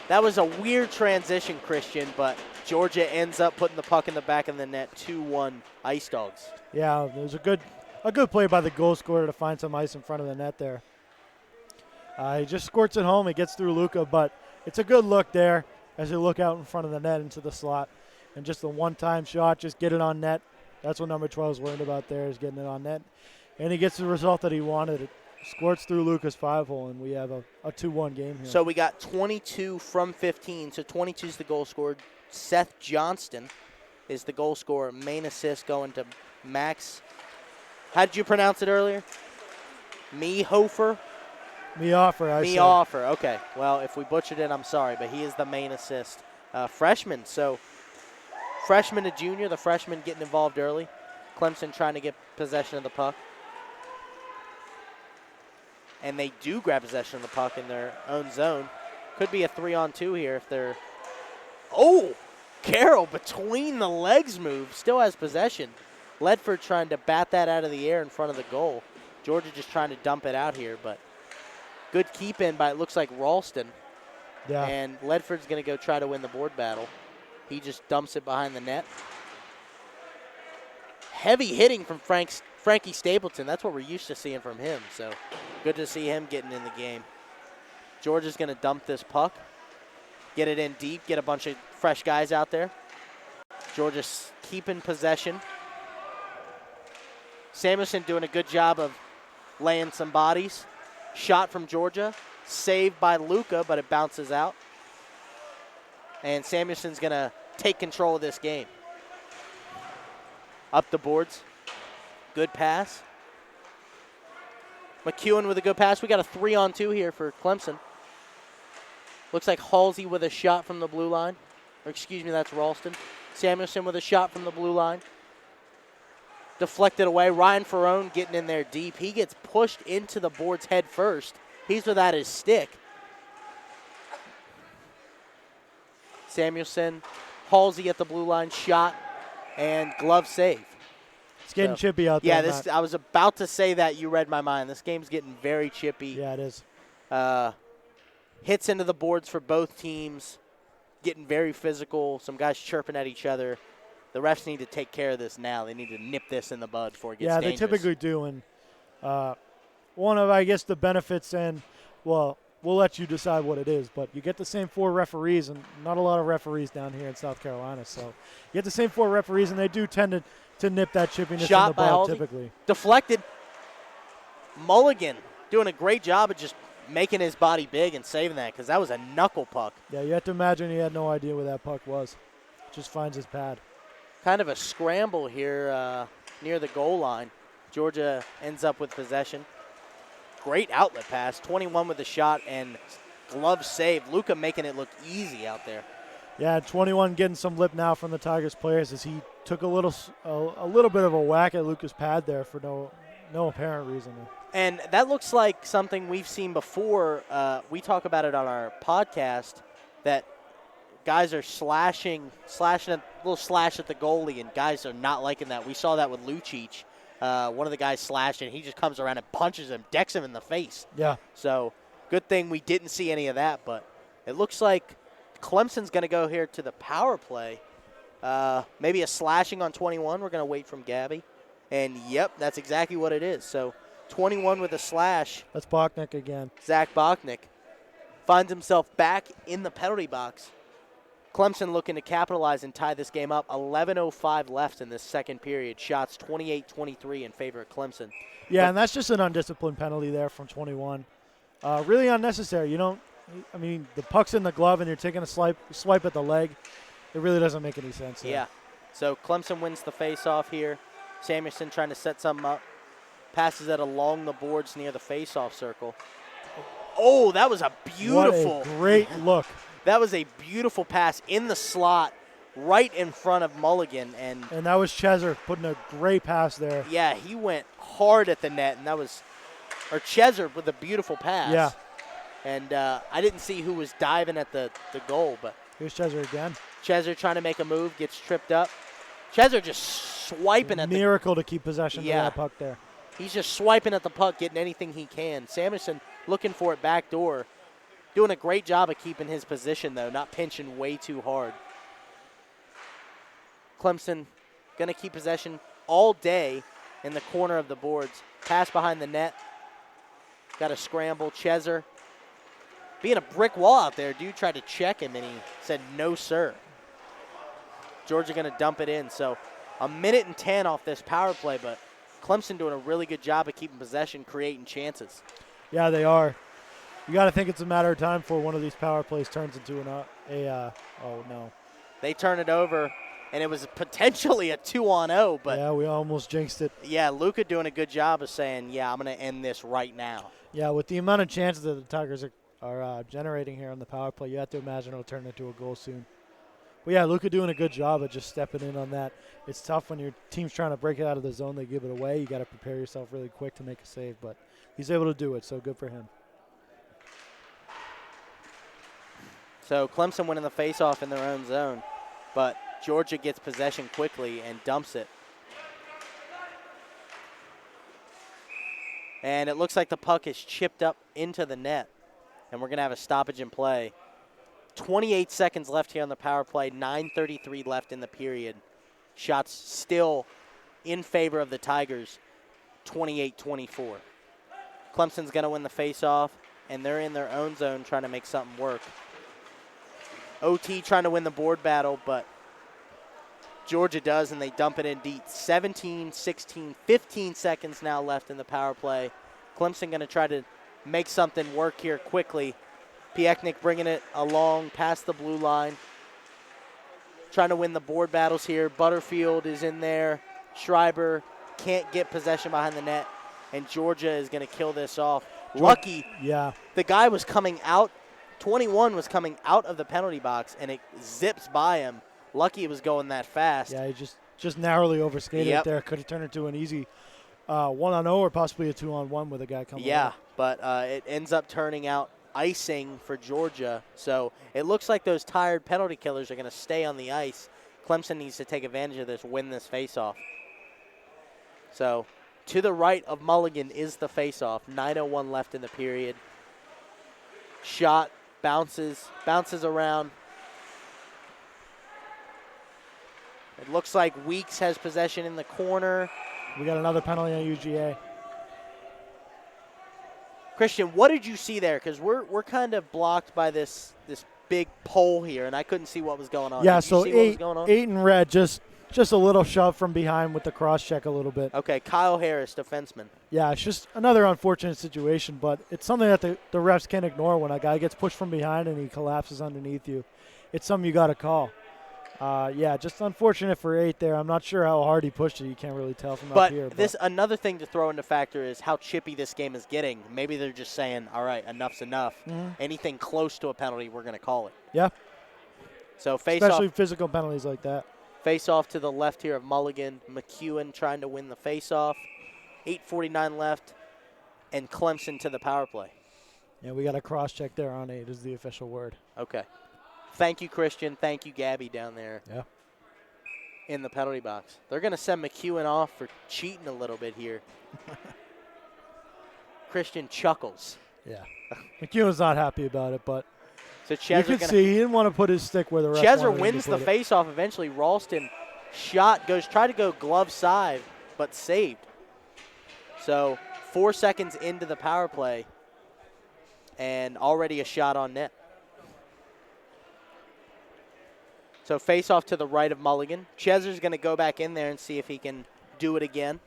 That was a weird transition, Christian, but Georgia ends up putting the puck in the back of the net, 2-1 Ice Dogs. Yeah, it was a good play by the goal scorer to find some ice in front of the net there. He just squirts it home. It gets through Luka, but it's a good look there as they look out in front of the net into the slot. And just a one-time shot, just get it on net. That's what number 12 is worried about there, is getting it on net. And he gets the result that he wanted. It squirts through Luka's 5-hole, and we have a 2-1 game here. So we got 22 from 15. So 22 is the goal scorer. Seth Johnston is the goal scorer. Main assist going to Max. How did you pronounce it earlier? Mehofer? Mehofer, okay. Well, if we butchered it, I'm sorry, but he is the main assist. Freshman, so freshman to junior, the freshman getting involved early. Clemson trying to get possession of the puck. And they do grab possession of the puck in their own zone. Could be a 3-on-2 here if they're... Oh! Carroll between the legs move, still has possession. Ledford trying to bat that out of the air in front of the goal. Georgia just trying to dump it out here, but good keep in by, it looks like, Ralston. Yeah. And Ledford's going to go try to win the board battle. He just dumps it behind the net. Heavy hitting from Frankie Stapleton. That's what we're used to seeing from him, so good to see him getting in the game. Georgia's going to dump this puck, get it in deep, get a bunch of fresh guys out there. Georgia's keeping possession. Samuelson doing a good job of laying some bodies. Shot from Georgia, saved by Luka, but it bounces out. And Samuelson's going to take control of this game. Up the boards. Good pass. McEwen with a good pass. We got a 3-on-2 here for Clemson. Looks like Halsey with a shot from the blue line. Or excuse me, that's Ralston. Samuelson with a shot from the blue line. Deflected away. Ryan Ferrone getting in there deep. He gets pushed into the boards head first. He's without his stick. Samuelson, Halsey at the blue line, shot, and glove save. It's getting chippy out there. Yeah, I was about to say that. You read my mind. This game's getting very chippy. Yeah, it is. Hits into the boards for both teams, getting very physical. Some guys chirping at each other. The refs need to take care of this now. They need to nip this in the bud before it gets dangerous. They typically do. And one of, I guess, the benefits, and, well, we'll let you decide what it is, but you get the same 4 referees, and not a lot of referees down here in South Carolina. So you get the same 4 referees, and they do tend to nip that chippiness in the bud typically. Deflected. Mulligan doing a great job of just making his body big and saving that, because that was a knuckle puck. Yeah, you have to imagine he had no idea where that puck was. Just finds his pad. Kind of a scramble here near the goal line. Georgia ends up with possession. Great outlet pass. 21 with the shot and glove save. Luka making it look easy out there. Yeah, 21 getting some lip now from the Tigers players as he took a little bit of a whack at Luka's pad there for no apparent reason. And that looks like something we've seen before. We talk about it on our podcast, that guys are slashing a little slash at the goalie, and guys are not liking that. We saw that with Lucic. One of the guys slashed, and he just comes around and punches him, decks him in the face. Yeah. So good thing we didn't see any of that, but it looks like Clemson's going to go here to the power play. Maybe a slashing on 21. We're going to wait from Gabby. And, yep, that's exactly what it is. So 21 with a slash. That's Bachnick again. Zach Bachnick finds himself back in the penalty box. Clemson looking to capitalize and tie this game up. 11:05 left in this second period. Shots 28-23 in favor of Clemson. Yeah, and that's just an undisciplined penalty there from 21. Really unnecessary. You don't I mean, the puck's in the glove and you're taking a swipe at the leg. It really doesn't make any sense there. Yeah. So Clemson wins the face-off here. Samuelson trying to set something up. Passes it along the boards near the face-off circle. Oh, that was a beautiful. What a great look. That was a beautiful pass in the slot right in front of Mulligan. And that was Chesser putting a great pass there. Yeah, he went hard at the net, and that was – or Chesser with a beautiful pass. Yeah. And I didn't see who was diving at the goal, but – here's Chesser again. Chesser trying to make a move, gets tripped up. Chesser just swiping at the – miracle to keep possession of that puck there. He's just swiping at the puck, getting anything he can. Samuelson looking for it back door. Doing a great job of keeping his position, though, not pinching way too hard. Clemson going to keep possession all day in the corner of the boards. Pass behind the net. Got a scramble. Chesser being a brick wall out there. Dude tried to check him, and he said, no, sir. Georgia going to dump it in. So a minute and 10 off this power play, but Clemson doing a really good job of keeping possession, creating chances. Yeah, they are. You got to think it's a matter of time before one of these power plays turns into oh, no. They turn it over, and it was potentially a 2-on-0. But yeah, we almost jinxed it. Yeah, Luka doing a good job of saying, yeah, I'm going to end this right now. Yeah, with the amount of chances that the Tigers are generating here on the power play, you have to imagine it'll turn into a goal soon. But yeah, Luka doing a good job of just stepping in on that. It's tough when your team's trying to break it out of the zone. They give it away. You got to prepare yourself really quick to make a save, but he's able to do it, so good for him. So Clemson winning the faceoff in their own zone, but Georgia gets possession quickly and dumps it. And it looks like the puck is chipped up into the net, and we're going to have a stoppage in play. 28 seconds left here on the power play, 9:33 left in the period. Shots still in favor of the Tigers, 28-24. Clemson's going to win the faceoff, and they're in their own zone trying to make something work. OT trying to win the board battle, but Georgia does, and they dump it in deep. 17, 16, 15 seconds now left in the power play. Clemson going to try to make something work here quickly. Piechnik bringing it along past the blue line. Trying to win the board battles here. Butterfield is in there. Schreiber can't get possession behind the net, and Georgia is going to kill this off. Lucky, the guy was coming out. 21 was coming out of the penalty box, and it zips by him. Lucky it was going that fast. Yeah, he just narrowly overskated it there. Could have turned it to an easy 1-on-0 or possibly a 2-on-1 with a guy coming out. But it ends up turning out icing for Georgia. So it looks like those tired penalty killers are going to stay on the ice. Clemson needs to take advantage of this, win this faceoff. So to the right of Mulligan is the faceoff. 9:01 left in the period. Shot, bounces around. It looks like Weeks has possession in the corner. We got another penalty on UGA. Christian, what did you see there? Because we're kind of blocked by this big pole here, and I couldn't see what was going on. Yeah, did you see what was going on? 8 in red, just a little shove from behind with the cross check a little bit. Okay, Kyle Harris, defenseman. Yeah, it's just another unfortunate situation, but it's something that the refs can't ignore when a guy gets pushed from behind and he collapses underneath you. It's something you got to call. Just unfortunate for 8 there. I'm not sure how hard he pushed it. You can't really tell from up here. But another thing to throw into factor is how chippy this game is getting. Maybe they're just saying, all right, enough's enough. Mm-hmm. Anything close to a penalty, we're going to call it. Yeah. So especially physical penalties like that. Face off to the left here of Mulligan. McEwen trying to win the face-off. 8:49 left, and Clemson to the power play. Yeah, we got a cross-check there on 8 is the official word. Okay. Thank you, Christian. Thank you, Gabby, down there in the penalty box. They're going to send McEwen off for cheating a little bit here. Christian chuckles. Yeah. McEwen's not happy about it, but so you can see he didn't want to put his stick where the ref Chesser wanted wins him the to put face-off eventually. Ralston tried to go glove side, but saved. So 4 seconds into the power play, and already a shot on net. So face-off to the right of Mulligan. Chesser's going to go back in there and see if he can do it again.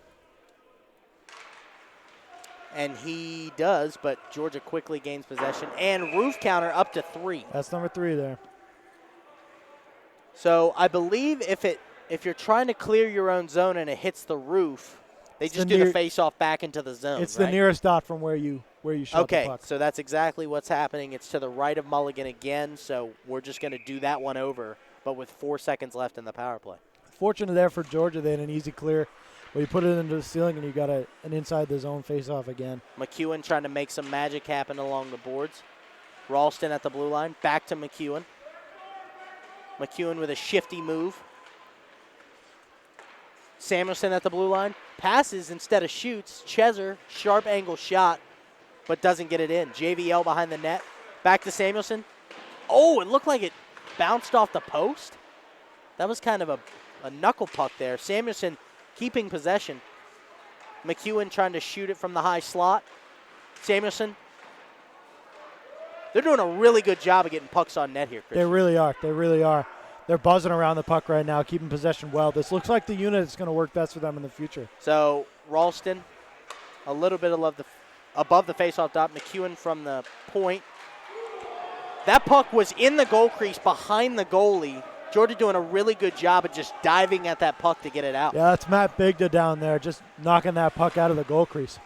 And he does, but Georgia quickly gains possession. And roof counter up to 3. That's number 3 there. So I believe if you're trying to clear your own zone and it hits the roof, they just do the face-off back into the zone. It's the nearest dot from where you shot the puck. Okay, so that's exactly what's happening. It's to the right of Mulligan again, so we're just going to do that one over, but with 4 seconds left in the power play. Fortunate there for Georgia. They had an easy clear. Well, you put it into the ceiling, and you got an inside the zone face-off again. McEwen trying to make some magic happen along the boards. Ralston at the blue line. Back to McEwen. McEwen with a shifty move. Samuelson at the blue line. Passes instead of shoots. Cheser, sharp angle shot, but doesn't get it in. JVL behind the net. Back to Samuelson. Oh, it looked like it bounced off the post. That was kind of a knuckle puck there. Samuelson keeping possession. McEwen trying to shoot it from the high slot. Samuelson. They're doing a really good job of getting pucks on net here, Chris. They really are. They really are. They're buzzing around the puck right now, keeping possession well. This looks like the unit that's going to work best for them in the future. So Ralston, a little bit above the faceoff dot. McEwen from the point. That puck was in the goal crease behind the goalie. Georgia doing a really good job of just diving at that puck to get it out. Yeah, that's Matt Bigda down there, just knocking that puck out of the goal crease.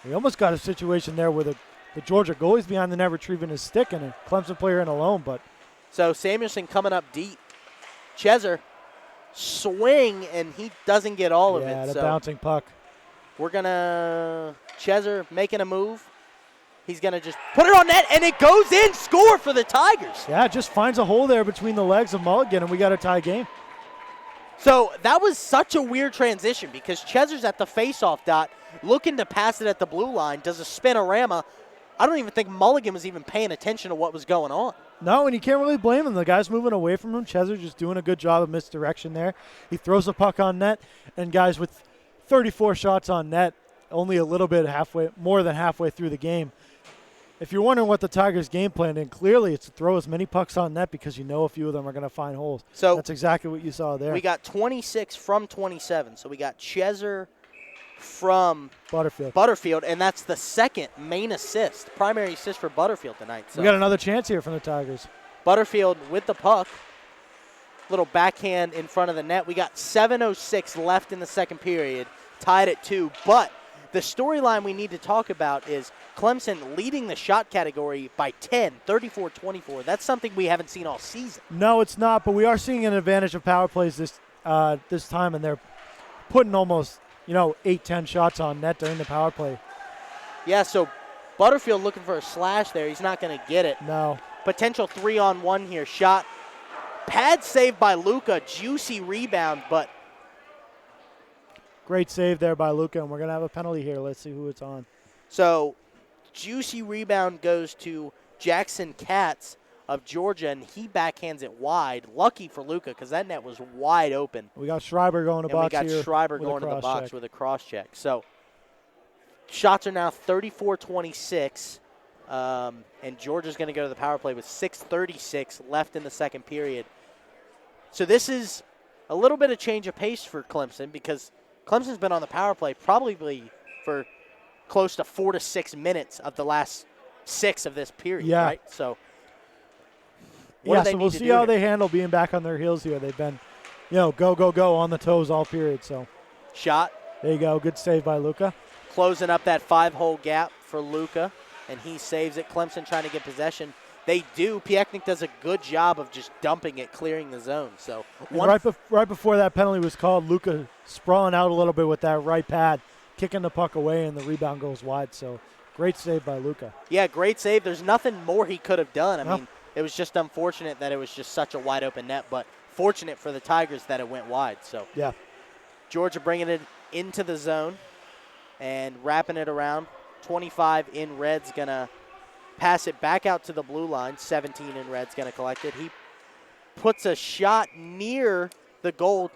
We almost got a situation there where the Georgia goalie's behind the net retrieving his stick and a Clemson player in alone. But so Samuelson coming up deep. Cheser swing, and he doesn't get all of it. Yeah, the so bouncing puck. We're going to Cheser making a move. He's going to just put it on net, and it goes in. Score for the Tigers. Yeah, it just finds a hole there between the legs of Mulligan, and we got a tie game. So that was such a weird transition because Cheser's at the faceoff dot, looking to pass it at the blue line, does a spinorama. I don't even think Mulligan was even paying attention to what was going on. No, and you can't really blame him. The guy's moving away from him. Cheser just doing a good job of misdirection there. He throws the puck on net, and guys with 34 shots on net, only a little bit more than halfway through the game. If you're wondering what the Tigers' game plan, and clearly it's to throw as many pucks on net because you know a few of them are going to find holes. So that's exactly what you saw there. We got 26 from 27. So we got Cheser from Butterfield, and that's the second main assist, primary assist for Butterfield tonight. So we got another chance here from the Tigers. Butterfield with the puck. Little backhand in front of the net. We got 7:06 left in the second period, tied at 2. But the storyline we need to talk about is Clemson leading the shot category by 10, 34-24. That's something we haven't seen all season. No, it's not, but we are seeing an advantage of power plays this time, and they're putting almost 8-10 shots on net during the power play. Yeah, so Butterfield looking for a slash there. He's not going to get it. No. Potential 3-on-1 here. Shot. Pad saved by Luka. Juicy rebound, but great save there by Luka, and we're going to have a penalty here. Let's see who it's on. So, juicy rebound goes to Jackson Katz of Georgia, and he backhands it wide. Lucky for Luka because that net was wide open. We got Schreiber going to box here. We got Schreiber going to the box with a cross check. So, shots are now 34-26, and Georgia's going to go to the power play with 6:36 left in the second period. So, this is a little bit of change of pace for Clemson because Clemson's been on the power play probably for close to 4 to 6 minutes of the last 6 of this period, right? So, so we'll see how they handle being back on their heels here. They've been, go on the toes all period. So, shot. There you go. Good save by Luka. Closing up that 5-hole gap for Luka, and he saves it. Clemson trying to get possession. They do. Piechnik does a good job of just dumping it, clearing the zone. So right before that penalty was called, Luka sprawling out a little bit with that right pad, kicking the puck away, and the rebound goes wide. So great save by Luka. Yeah, great save. There's nothing more he could have done. I mean, it was just unfortunate that it was just such a wide open net, but fortunate for the Tigers that it went wide. So yeah, Georgia bringing it into the zone and wrapping it around. 25 in red's going to pass it back out to the blue line. 17 in red's going to collect it. He puts a shot near the goal,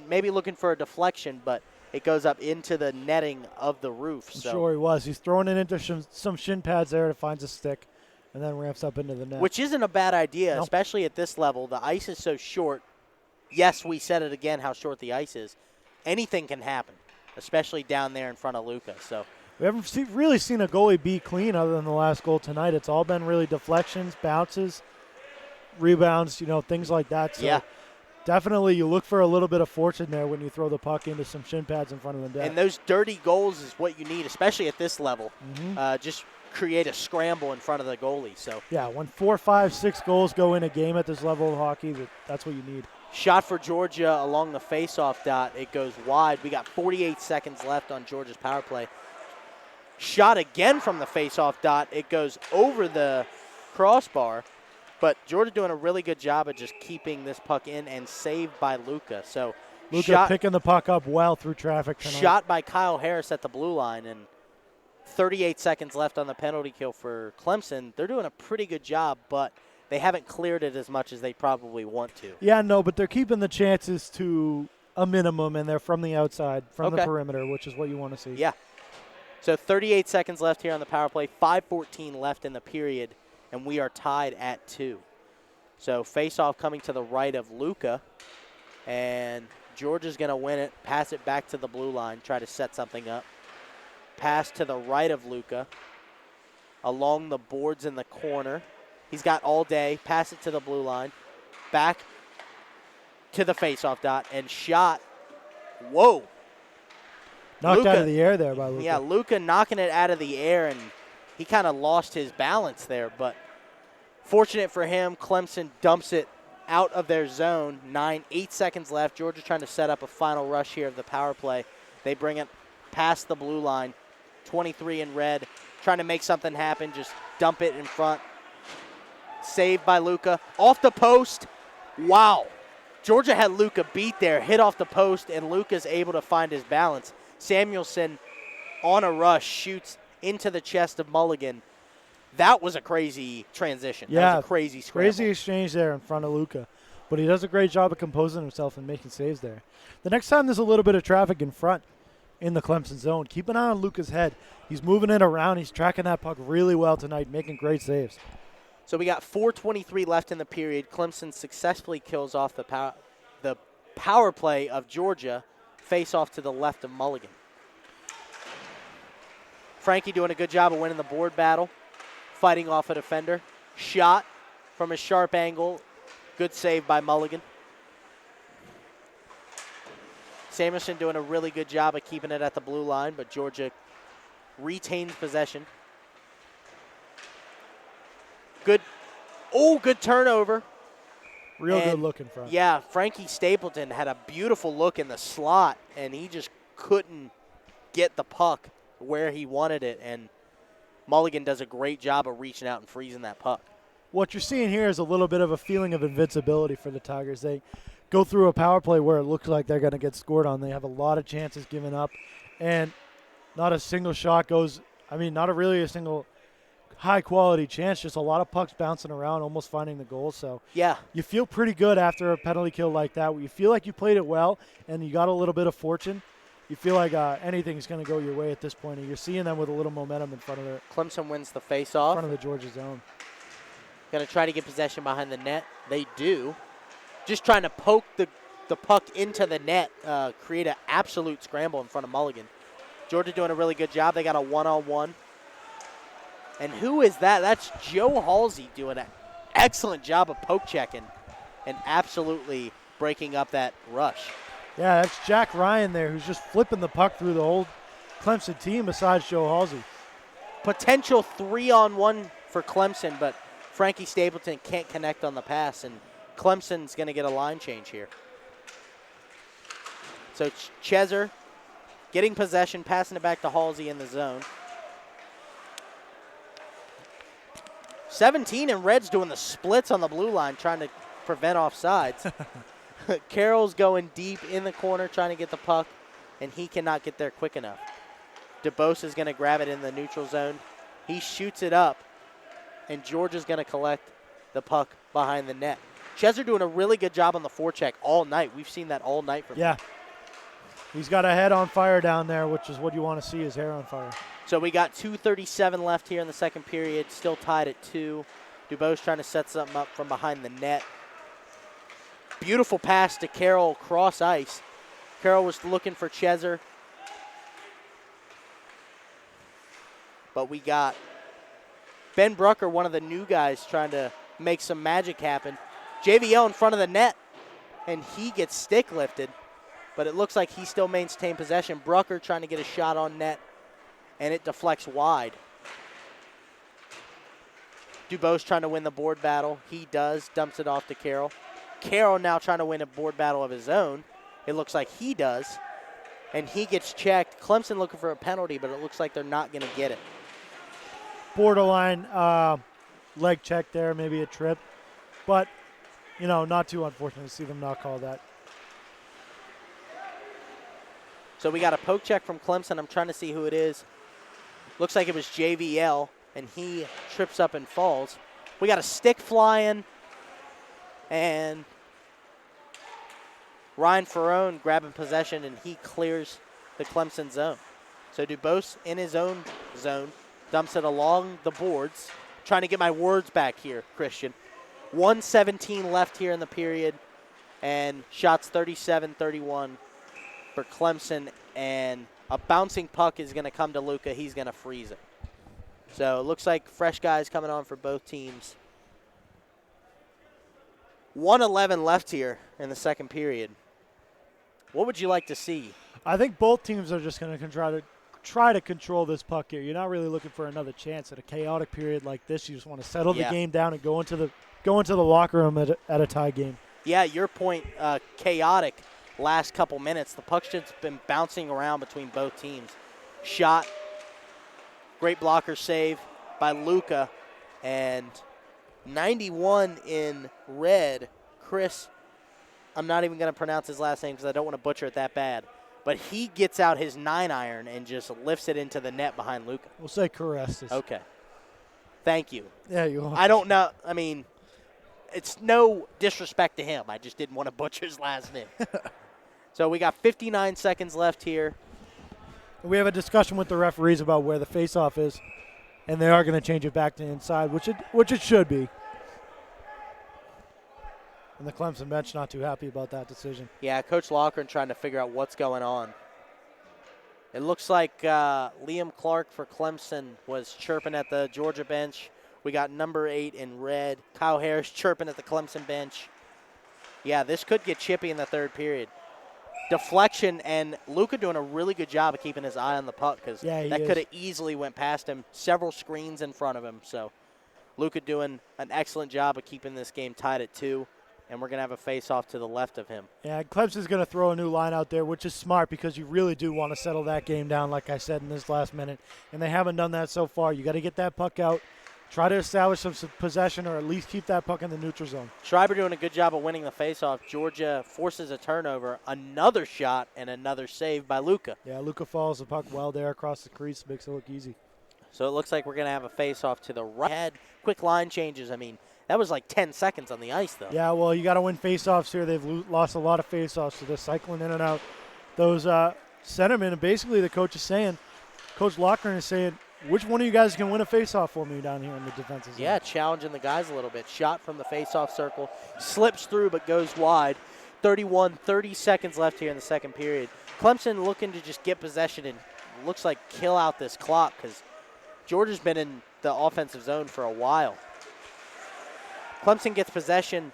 maybe looking for a deflection, but it goes up into the netting of the roof. I'm sure he was. He's throwing it into some shin pads there to find a stick and then ramps up into the net. Which isn't a bad idea, especially at this level. The ice is so short. Yes, we said it again how short the ice is. Anything can happen. especially down there in front of Luka. So we haven't really seen a goalie be clean other than the last goal tonight. It's all been really deflections, bounces, rebounds, things like that. So yeah. Definitely you look for a little bit of fortune there when you throw the puck into some shin pads in front of the net. And those dirty goals is what you need, especially at this level. Just create a scramble in front of the goalie. So yeah, when 4, 5, 6 goals go in a game at this level of hockey, that's what you need. Shot for Georgia along the faceoff dot. It goes wide. We got 48 seconds left on Georgia's power play. Shot again from the faceoff dot. It goes over the crossbar. But Georgia doing a really good job of just keeping this puck in and saved by Luka. So Luka picking the puck up well through traffic tonight. Shot by Kyle Harris at the blue line, and 38 seconds left on the penalty kill for Clemson. They're doing a pretty good job, but they haven't cleared it as much as they probably want to. Yeah, no, but they're keeping the chances to a minimum, and they're from the outside, from the perimeter, which is what you want to see. Yeah. So 38 seconds left here on the power play, 5:14 left in the period, and we are tied at 2. So face-off coming to the right of Luka, and Georgia's going to win it, pass it back to the blue line, try to set something up. Pass to the right of Luka, along the boards in the corner. He's got all day, pass it to the blue line, back to the face-off dot, and shot. Whoa. Knocked out of the air there by Luka. Yeah, Luka knocking it out of the air, and he kind of lost his balance there, but fortunate for him, Clemson dumps it out of their zone. 8 seconds left. Georgia trying to set up a final rush here of the power play. They bring it past the blue line. 23 in red, trying to make something happen, just dump it in front. Saved by Luka. Off the post. Wow. Georgia had Luka beat there, hit off the post, and Luka's able to find his balance. Samuelson on a rush shoots into the chest of Mulligan. That was a crazy transition. Yeah, that was a crazy scramble. Crazy exchange there in front of Luka. But he does a great job of composing himself and making saves there. The next time there's a little bit of traffic in front in the Clemson zone, keep an eye on Luka's head. He's moving it around. He's tracking that puck really well tonight, making great saves. So we got 4:23 left in the period. Clemson successfully kills off the power play of Georgia. Face off to the left of Mulligan. Frankie doing a good job of winning the board battle, fighting off a defender. Shot from a sharp angle. Good save by Mulligan. Samuelson doing a really good job of keeping it at the blue line, but Georgia retains possession. Good turnover. Real good look in front. Yeah, Frankie Stapleton had a beautiful look in the slot, and he just couldn't get the puck where he wanted it, and Mulligan does a great job of reaching out and freezing that puck. What you're seeing here is a little bit of a feeling of invincibility for the Tigers. They go through a power play where it looks like they're going to get scored on. They have a lot of chances given up, and not a single shot goes – not really a single – high-quality chance, just a lot of pucks bouncing around, almost finding the goal. So yeah, you feel pretty good after a penalty kill like that. You feel like you played it well and you got a little bit of fortune. You feel like anything's going to go your way at this point, and you're seeing them with a little momentum in front of the Clemson wins the face-off. In front of the Georgia zone. Going to try to get possession behind the net. They do. Just trying to poke the puck into the net, create an absolute scramble in front of Mulligan. Georgia doing a really good job. They got a one-on-one. And who is that? That's Joe Halsey doing an excellent job of poke checking and absolutely breaking up that rush. Yeah, that's Jack Ryan there, who's just flipping the puck through the whole Clemson team besides Joe Halsey. Potential 3-on-1 for Clemson, but Frankie Stapleton can't connect on the pass, and Clemson's going to get a line change here. So Cheser getting possession, passing it back to Halsey in the zone. 17 and Red's doing the splits on the blue line, trying to prevent offsides. Carroll's going deep in the corner, trying to get the puck, and he cannot get there quick enough. DeBose is going to grab it in the neutral zone. He shoots it up, and Georgia's going to collect the puck behind the net. Cheser doing a really good job on the forecheck all night. We've seen that all night from him. He's got a head on fire down there, which is what you want to see, his hair on fire. So we got 2:37 left here in the second period, still tied at 2. DuBose trying to set something up from behind the net. Beautiful pass to Carroll across ice. Carroll was looking for Cheser. But we got Ben Brucker, one of the new guys, trying to make some magic happen. JVL in front of the net, and he gets stick lifted. But it looks like he still maintained possession. Brucker trying to get a shot on net, and it deflects wide. Dubose trying to win the board battle. He does, dumps it off to Carroll. Carroll now trying to win a board battle of his own. It looks like he does, and he gets checked. Clemson looking for a penalty, but it looks like they're not going to get it. Borderline leg check there, maybe a trip. But, not too unfortunate to see them not call that. So we got a poke check from Clemson. I'm trying to see who it is. Looks like it was JVL, and he trips up and falls. We got a stick flying, and Ryan Ferrone grabbing possession, and he clears the Clemson zone. So Dubose in his own zone, dumps it along the boards. Trying to get my words back here, Christian. 1:17 left here in the period, and shots 37-31 for Clemson, and a bouncing puck is going to come to Luka. He's going to freeze it. So it looks like fresh guys coming on for both teams. 1:11 left here in the second period. What would you like to see? I think both teams are just going to try to control this puck here. You're not really looking for another chance at a chaotic period like this. You just want to settle the game down and go into the locker room at a tie game. Yeah, your point, chaotic last couple minutes. The puck's just been bouncing around between both teams. Shot, great blocker save by Luka, and 91 in red, Chris, I'm not even going to pronounce his last name because I don't want to butcher it that bad. But he gets out his 9-iron and just lifts it into the net behind Luka. We'll say Carestas. Okay. Thank you. Yeah, you are. I don't know. I mean, it's no disrespect to him. I just didn't want to butcher his last name. So we got 59 seconds left here. We have a discussion with the referees about where the faceoff is, and they are going to change it back to inside, which it should be. And the Clemson bench not too happy about that decision. Yeah, Coach Loughran trying to figure out what's going on. It looks like Liam Clark for Clemson was chirping at the Georgia bench. We got number 8 in red. Kyle Harris chirping at the Clemson bench. Yeah, this could get chippy in the third period. Deflection, and Luka doing a really good job of keeping his eye on the puck because that could have easily went past him. Several screens in front of him. So Luka doing an excellent job of keeping this game tied at 2. And we're going to have a face-off to the left of him. Yeah, Clemson's going to throw a new line out there, which is smart because you really do want to settle that game down, like I said, in this last minute. And they haven't done that so far. You got to get that puck out, try to establish some possession, or at least keep that puck in the neutral zone. Schreiber doing a good job of winning the face-off. Georgia forces a turnover, another shot, and another save by Luka. Yeah, Luka follows the puck well there across the crease, makes it look easy. So it looks like we're going to have a face-off to the right. Had quick line changes. I mean, that was like 10 seconds on the ice, though. Yeah, well, you got to win face-offs here. They've lost a lot of face-offs, so they're cycling in and out. Those centermen, and basically the coach is saying, Coach Loughran is saying, which one of you guys can win a face-off for me down here in the defensive zone? Yeah, challenging the guys a little bit. Shot from the face-off circle, slips through but goes wide. 30 seconds left here in the second period. Clemson looking to just get possession and looks like kill out this clock because Georgia's been in the offensive zone for a while. Clemson gets possession,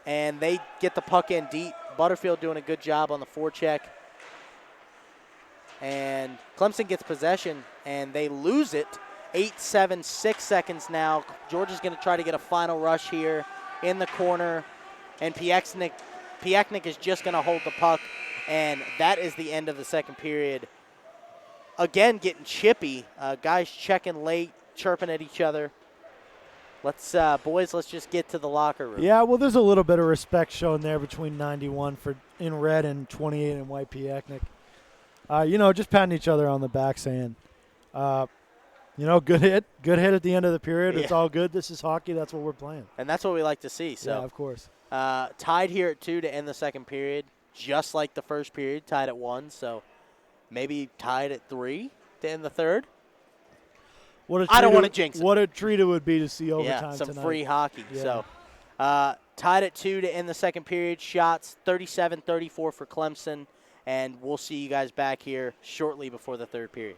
and they get the puck in deep. Butterfield doing a good job on the forecheck. And Clemson gets possession, and they lose it. 8-7, 6 seconds now. Georgia's going to try to get a final rush here in the corner. And Piechnik is just going to hold the puck, and that is the end of the second period. Again, getting chippy. Guys checking late, chirping at each other. Let's just get to the locker room. Yeah, well, there's a little bit of respect shown there between 91 in red and 28 in white Piechnik. Just patting each other on the back saying, good hit at the end of the period. Yeah. It's all good. This is hockey. That's what we're playing. And that's what we like to see. So, yeah, of course. Tied here at 2 to end the second period, just like the first period, tied at 1. So maybe tied at 3 to end the third. I don't want to jinx it. What a treat it would be to see overtime tonight. Yeah, some tonight. free hockey. Yeah. So tied at 2 to end the second period. Shots 37-34 for Clemson. And we'll see you guys back here shortly before the third period.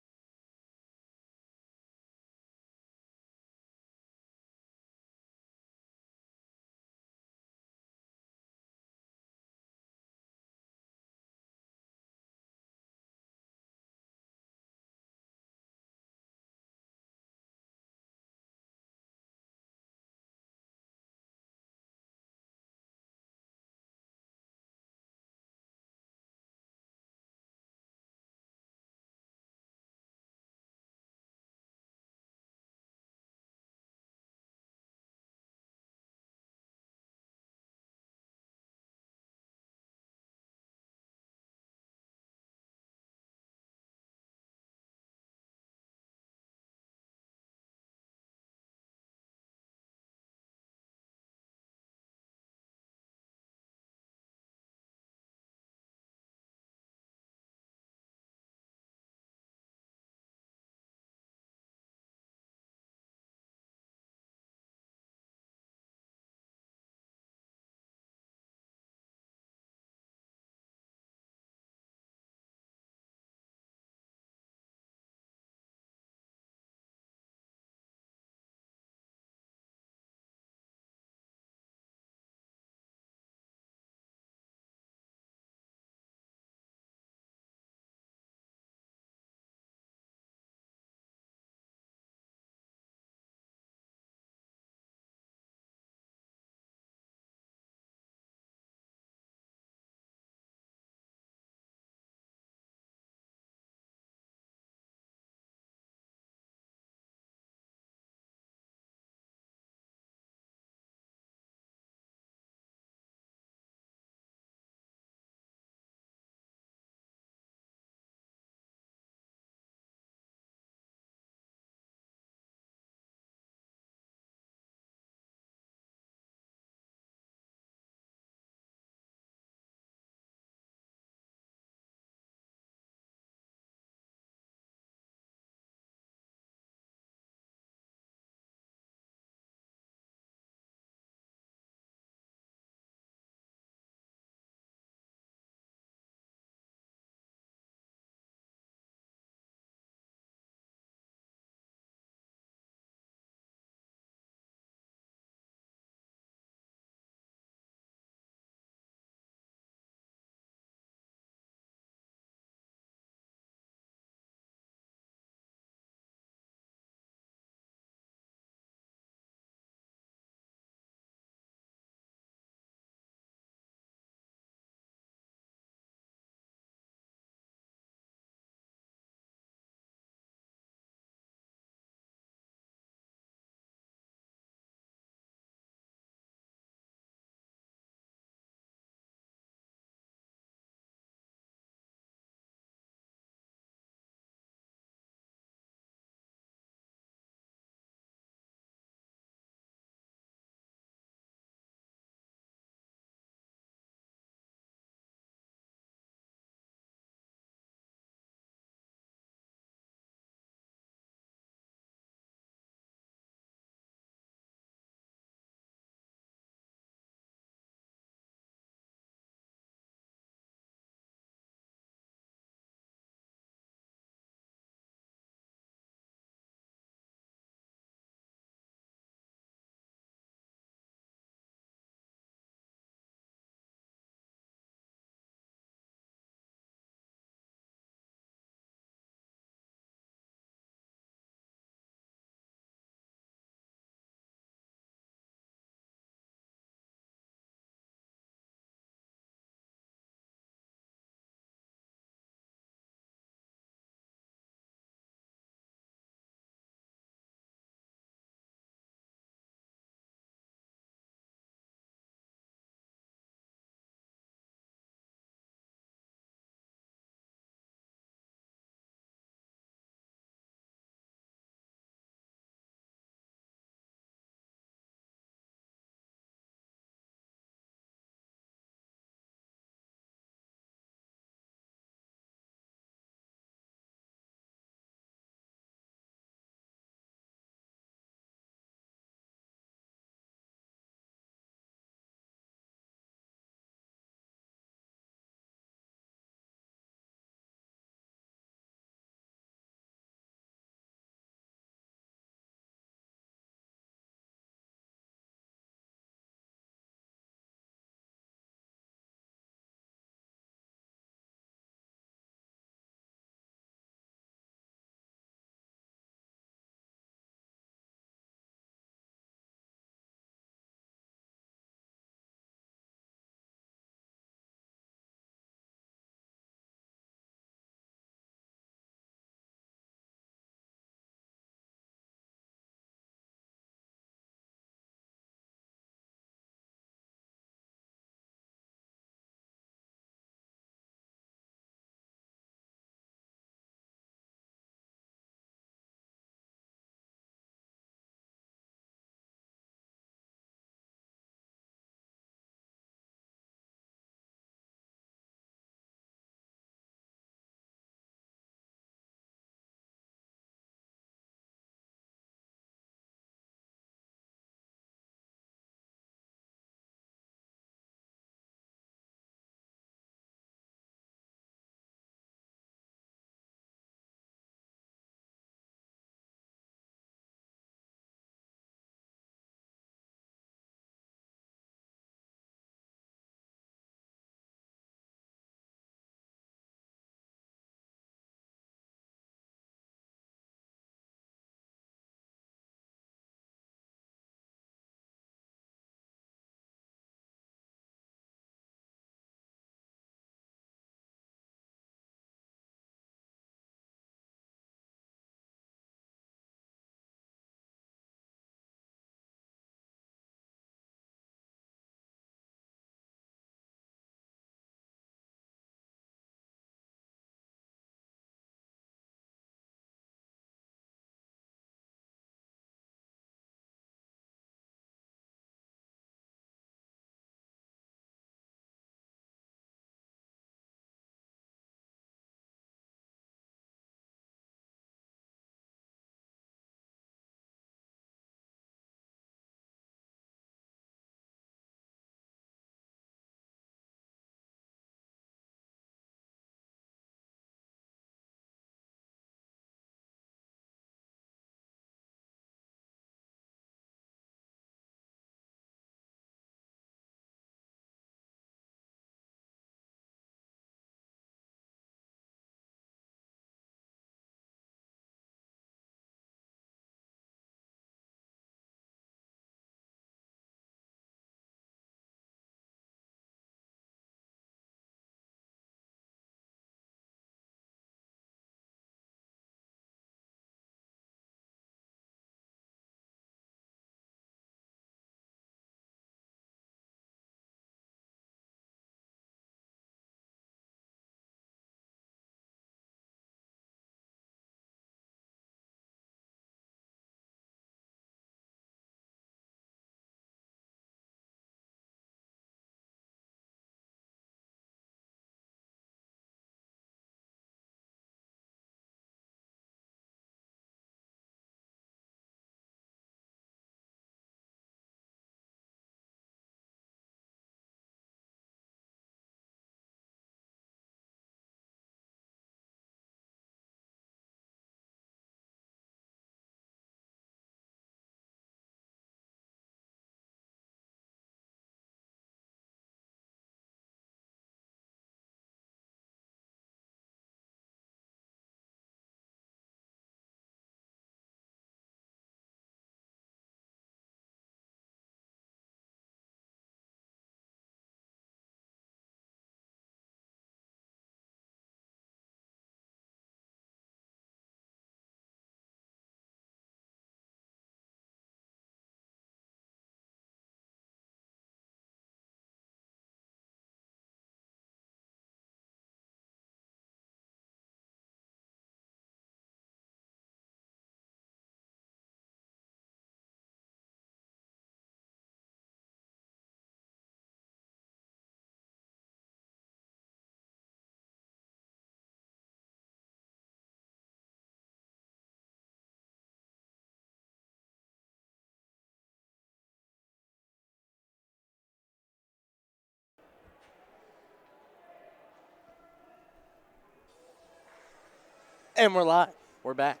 And we're live. We're back.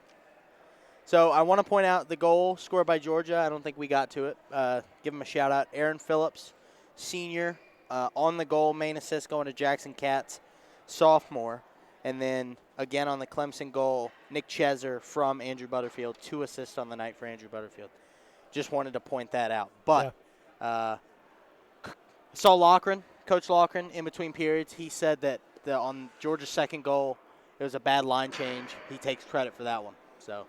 So I want to point out the goal scored by Georgia. I don't think we got to it. Give him a shout out. Aaron Phillips, senior, on the goal, main assist going to Jackson Katz, sophomore. And then again on the Clemson goal, Nick Cheser from Andrew Butterfield, 2 assists on the night for Andrew Butterfield. Just wanted to point that out. But saw Loughran, Coach Loughran, in between periods. He said that on Georgia's second goal, it was a bad line change. He takes credit for that one. So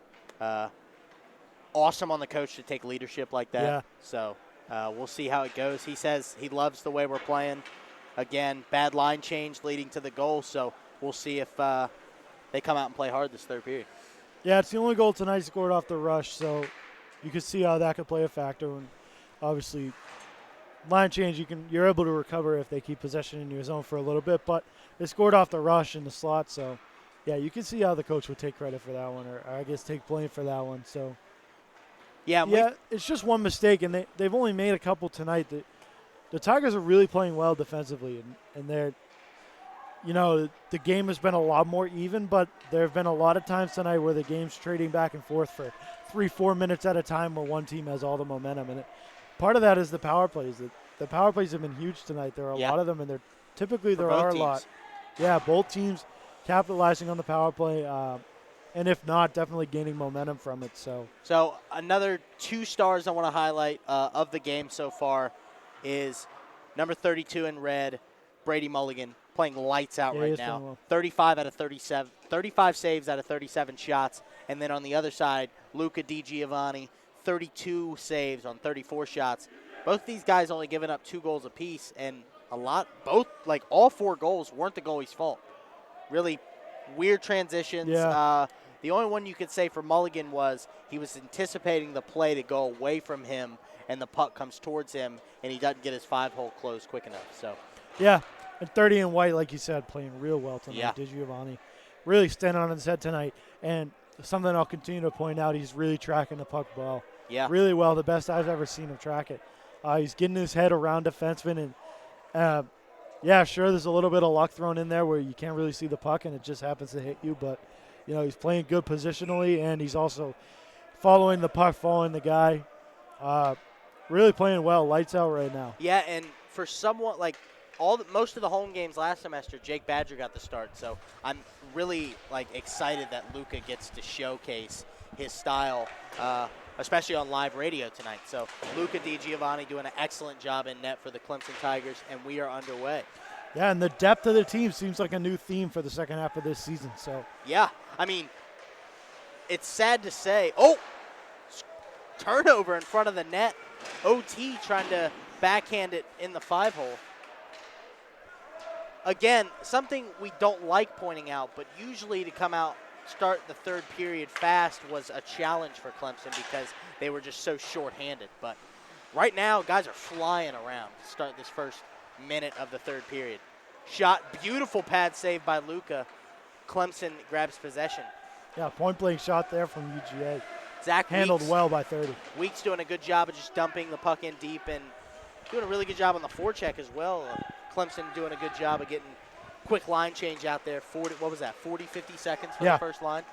awesome on the coach to take leadership like that. Yeah. So we'll see how it goes. He says he loves the way we're playing. Again, bad line change leading to the goal. So we'll see if they come out and play hard this third period. Yeah, it's the only goal tonight scored off the rush, so you can see how that could play a factor. And obviously, line change, you're able to recover if they keep possession in your zone for a little bit, but they scored off the rush in the slot, so yeah, you can see how the coach would take credit for that one, or I guess take blame for that one. So yeah, it's just one mistake, and they've only made a couple tonight. The Tigers are really playing well defensively, and they're, the game has been a lot more even, but there have been a lot of times tonight where the game's trading back and forth for 3-4 minutes at a time where one team has all the momentum. And part of that is the power plays. The power plays have been huge tonight. There are a lot of them, and there are a lot. Yeah, both teams capitalizing on the power play, and if not, definitely gaining momentum from it. So another 2 stars I want to highlight of the game so far is number 32 in red, Brady Mulligan, playing lights out right now. Well. 35 saves out of 37 shots. And then on the other side, Luca DiGiovanni, 32 saves on 34 shots. Both these guys only giving up 2 goals apiece, and all 4 goals weren't the goalie's fault. Really weird transitions. Yeah. The only one you could say for Mulligan was he was anticipating the play to go away from him, and the puck comes towards him, and he doesn't get his 5-hole closed quick enough. So yeah, and 30 in white, like you said, playing real well tonight. Yeah. DiGiovanni really standing on his head tonight, and something I'll continue to point out, he's really tracking the puck well. Yeah. Really well, the best I've ever seen him track it. He's getting his head around defensemen, and sure, there's a little bit of luck thrown in there where you can't really see the puck and it just happens to hit you, but he's playing good positionally, and he's also following the puck, following the guy. Really playing well, lights out right now. Yeah, and for someone like most of the home games last semester, Jake Badger got the start. So I'm really excited that Luca gets to showcase his style, especially on live radio tonight. So Luca DiGiovanni doing an excellent job in net for the Clemson Tigers, and we are underway. Yeah, and the depth of the team seems like a new theme for the second half of this season. So yeah, I mean, it's sad to say. Oh, turnover in front of the net. OT trying to backhand it in the 5-hole. Again, something we don't like pointing out, but usually to come out, start the third period fast was a challenge for Clemson because they were just so short-handed. But right now, guys are flying around to start this first minute of the third period. Shot, beautiful pad save by Luca. Clemson grabs possession. Yeah, point-blank shot there from UGA. Zach handled Weeks, well by 30. Weeks doing a good job of just dumping the puck in deep and doing a really good job on the forecheck as well. Clemson doing a good job of getting quick line change out there. 40 50 seconds for the first line.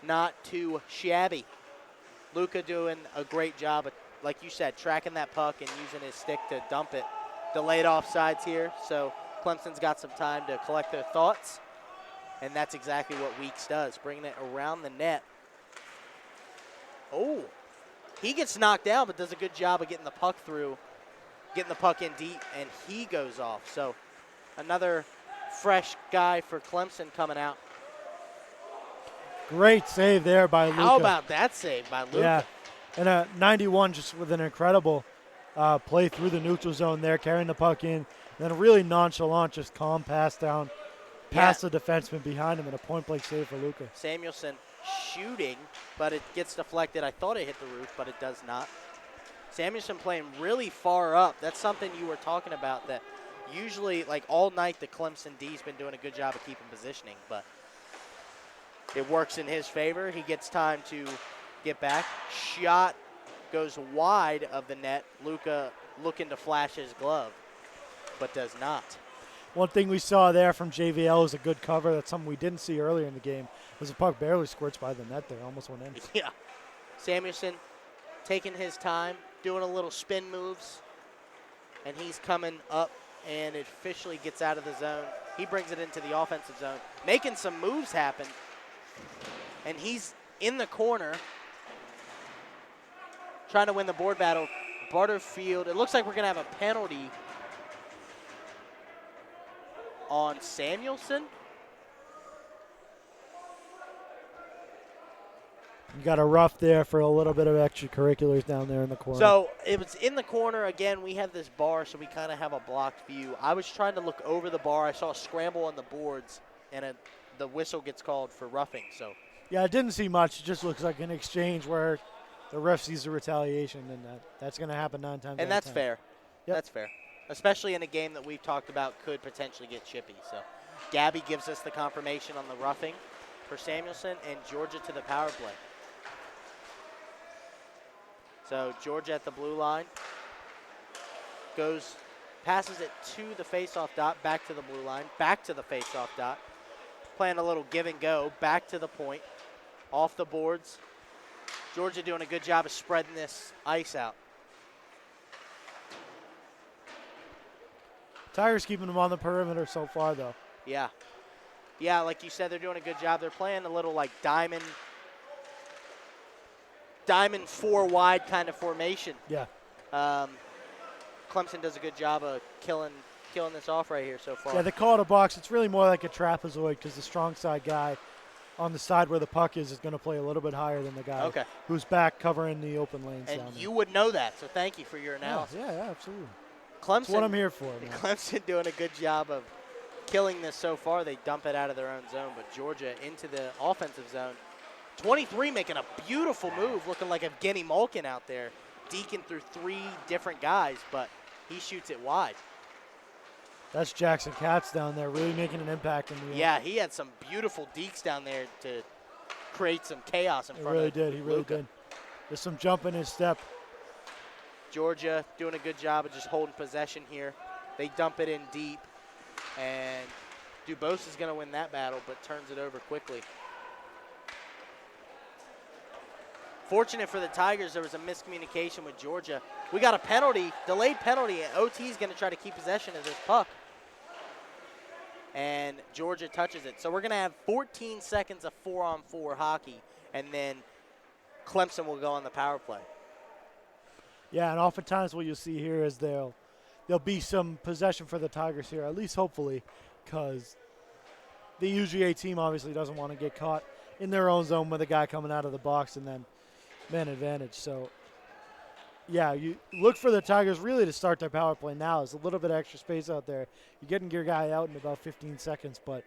Not too shabby. Luca doing a great job of, like you said, tracking that puck and using his stick to dump it. Delayed offsides here, so Clemson's got some time to collect their thoughts, and that's exactly what Weeks does, bringing it around the net. Oh, he gets knocked down, but does a good job of getting the puck through, getting the puck in deep, and he goes off. So another fresh guy for Clemson coming out. Great save there by Luca. How about that save by Luca? Yeah, and a 91 just with an incredible play through the neutral zone there, carrying the puck in, then a really nonchalant, just calm pass down, past the defenseman behind him, and a point-blank save for Luca. Samuelson shooting, but it gets deflected. I thought it hit the roof, but it does not. Samuelson playing really far up. That's something you were talking about, that usually, all night, the Clemson D's been doing a good job of keeping positioning, but it works in his favor. He gets time to get back. Shot goes wide of the net. Luca looking to flash his glove, but does not. One thing we saw there from JVL is a good cover. That's something we didn't see earlier in the game. Was the puck barely squirts by the net there, almost went in. Yeah. Samuelson taking his time, doing a little spin moves, and he's coming up, and it officially gets out of the zone. He brings it into the offensive zone, making some moves happen, and he's in the corner trying to win the board battle. Butterfield, it looks like we're going to have a penalty on Samuelson. You got a rough there for a little bit of extracurriculars down there in the corner. So it was in the corner. Again, we have this bar, so we kind of have a blocked view. I was trying to look over the bar. I saw a scramble on the boards, and the whistle gets called for roughing. So yeah, I didn't see much. It just looks like an exchange where the ref sees the retaliation, and that's going to happen 9 times. And that's fair. Yep. That's fair, especially in a game that we've talked about could potentially get chippy. So Gabby gives us the confirmation on the roughing for Samuelson, and Georgia to the power play. So Georgia at the blue line passes it to the face-off dot, back to the blue line, back to the face-off dot, playing a little give and go, back to the point, off the boards. Georgia doing a good job of spreading this ice out. Tigers keeping them on the perimeter so far, though. Yeah. Yeah, like you said, they're doing a good job. They're playing a little like diamond 4 wide kind of formation. Yeah. Clemson does a good job of killing this off right here so far. Yeah, they call it a box. It's really more like a trapezoid because the strong side guy on the side where the puck is going to play a little bit higher than the guy who's back covering the open lanes. And you would know that, so thank you for your analysis. Yeah, absolutely. Clemson, that's what I'm here for, man. Clemson doing a good job of killing this so far. They dump it out of their own zone, but Georgia into the offensive zone. 23 making a beautiful move, looking like Evgeny Malkin out there, deking through 3 different guys, but he shoots it wide. That's Jackson Katz down there really making an impact in the end. Yeah, he had some beautiful dekes down there to create some chaos in front of He really did. There's some jump in his step. Georgia doing a good job of just holding possession here. They dump it in deep, and Dubose is going to win that battle, but turns it over quickly. Fortunate for the Tigers, there was a miscommunication with Georgia. We got a penalty, delayed penalty, and OT is going to try to keep possession of this puck. And Georgia touches it. So we're going to have 14 seconds of 4-on-4 hockey, and then Clemson will go on the power play. Yeah, and oftentimes what you'll see here is there'll be some possession for the Tigers here, at least hopefully, because the UGA team obviously doesn't want to get caught in their own zone with a guy coming out of the box and then man advantage. So, yeah, you look for the Tigers really to start their power play now. There's a little bit of extra space out there. You're getting your guy out in about 15 seconds, but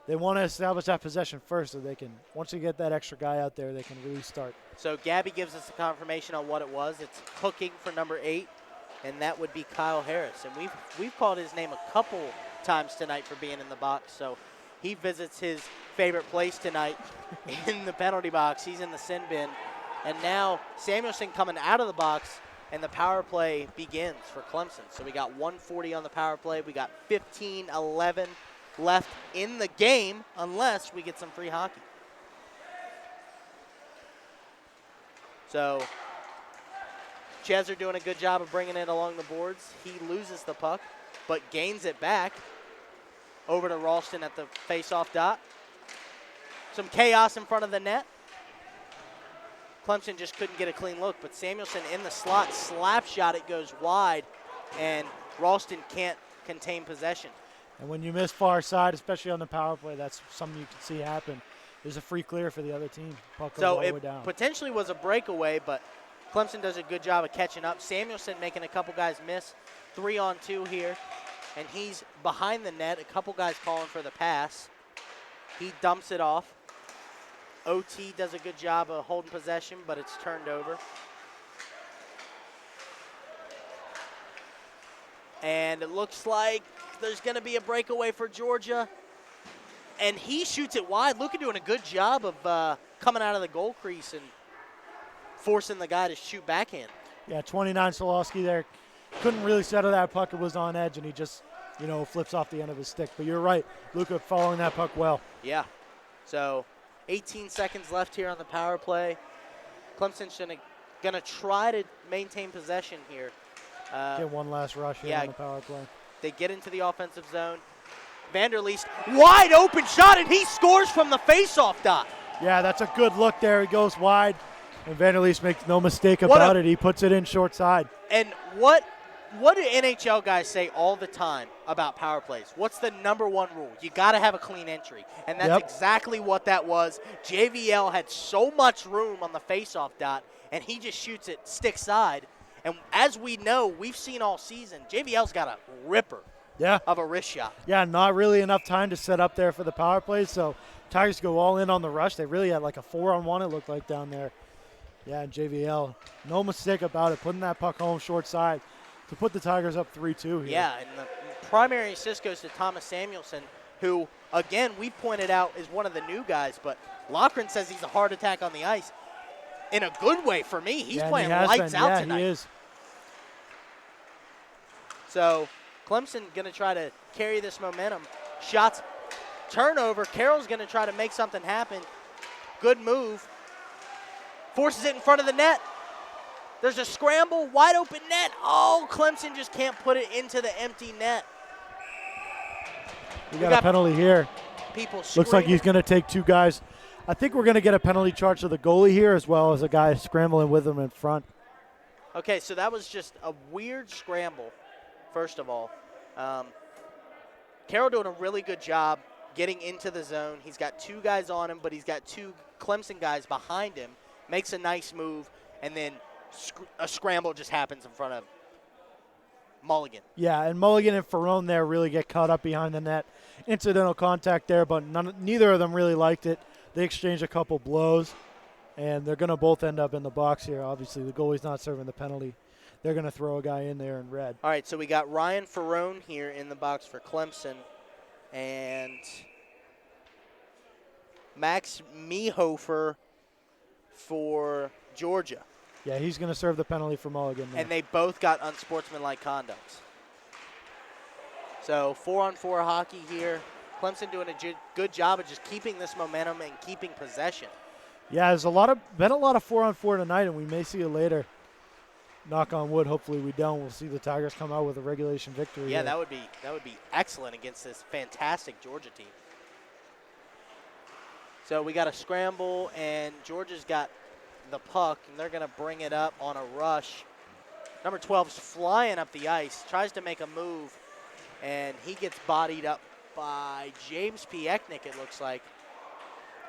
they want to establish that possession first so they can, once you get that extra guy out there, they can really start. So Gabby gives us a confirmation on what it was. It's hooking for number 8, and that would be Kyle Harris. And we've called his name a couple times tonight for being in the box, so he visits his favorite place tonight in the penalty box. He's in the sin bin. And now Samuelson coming out of the box, and the power play begins for Clemson. So we got 140 on the power play. We got 15-11 left in the game unless we get some free hockey. So Chesser doing a good job of bringing it along the boards. He loses the puck, but gains it back over to Ralston at the face-off dot. Some chaos in front of the net. Clemson just couldn't get a clean look, but Samuelson in the slot, slap shot, it goes wide, and Ralston can't contain possession. And when you miss far side, especially on the power play, that's something you can see happen. There's a free clear for the other team. Puck goes all the way down. Potentially was a breakaway, but Clemson does a good job of catching up. Samuelson making a couple guys miss. 3-on-2 here, and he's behind the net. A couple guys calling for the pass. He dumps it off. OT does a good job of holding possession, but it's turned over. And it looks like there's going to be a breakaway for Georgia. And he shoots it wide. Luka doing a good job of coming out of the goal crease and forcing the guy to shoot backhand. Yeah, 29 Solowski there. Couldn't really settle that puck. It was on edge, and he just flips off the end of his stick. But you're right, Luka following that puck well. Yeah. So 18 seconds left here on the power play. Clemson's going to try to maintain possession here. Get one last rush here on the power play. They get into the offensive zone. Vanderleest, wide open shot, and he scores from the faceoff dot. Yeah, that's a good look there. He goes wide, and Vanderleest makes no mistake about it. He puts it in short side. And what do NHL guys say all the time about power plays? What's the number one rule? You got to have a clean entry, and that's exactly what that was. JVL had so much room on the faceoff dot, and he just shoots it stick side. And as we know, we've seen all season, JVL's got a ripper of a wrist shot. Yeah, not really enough time to set up there for the power play, so Tigers go all in on the rush. They really had like a 4-on-1, it looked like, down there. Yeah, JVL, no mistake about it, putting that puck home short side to put the Tigers up 3-2 here. Yeah, and the primary assist goes to Thomas Samuelson, who, again, we pointed out is one of the new guys, but Loughran says he's a heart attack on the ice. In a good way for me. He's playing lights out tonight. He is. So Clemson going to try to carry this momentum. Shots, turnover. Carroll's going to try to make something happen. Good move. Forces it in front of the net. There's a scramble, wide open net. Oh, Clemson just can't put it into the empty net. We got a penalty here. People screaming. Looks like he's going to take two guys. I think we're going to get a penalty charge to the goalie here as well as a guy scrambling with him in front. Okay, so that was just a weird scramble, first of all. Carroll doing a really good job getting into the zone. He's got two guys on him, but he's got two Clemson guys behind him. Makes a nice move, and then a scramble just happens in front of Mulligan. Yeah, and Mulligan and Ferrone there really get caught up behind the net. Incidental contact there, but neither of them really liked it. They exchange a couple blows, and they're going to both end up in the box here. Obviously, the goalie's not serving the penalty. They're going to throw a guy in there in red. All right, so we got Ryan Ferrone here in the box for Clemson, and Max Mehofer for Georgia. Yeah, he's going to serve the penalty for Mulligan there. And they both got unsportsmanlike conducts. So 4-on-4 hockey here. Clemson doing a good job of just keeping this momentum and keeping possession. Yeah, there's been a lot of 4-on-4 tonight, and we may see it later. Knock on wood. Hopefully we don't. We'll see the Tigers come out with a regulation victory. Yeah, that would be excellent against this fantastic Georgia team. So we got a scramble, and Georgia's got the puck, and they're going to bring it up on a rush. Number 12's flying up the ice, tries to make a move, and he gets bodied up by James Piechnik, it looks like.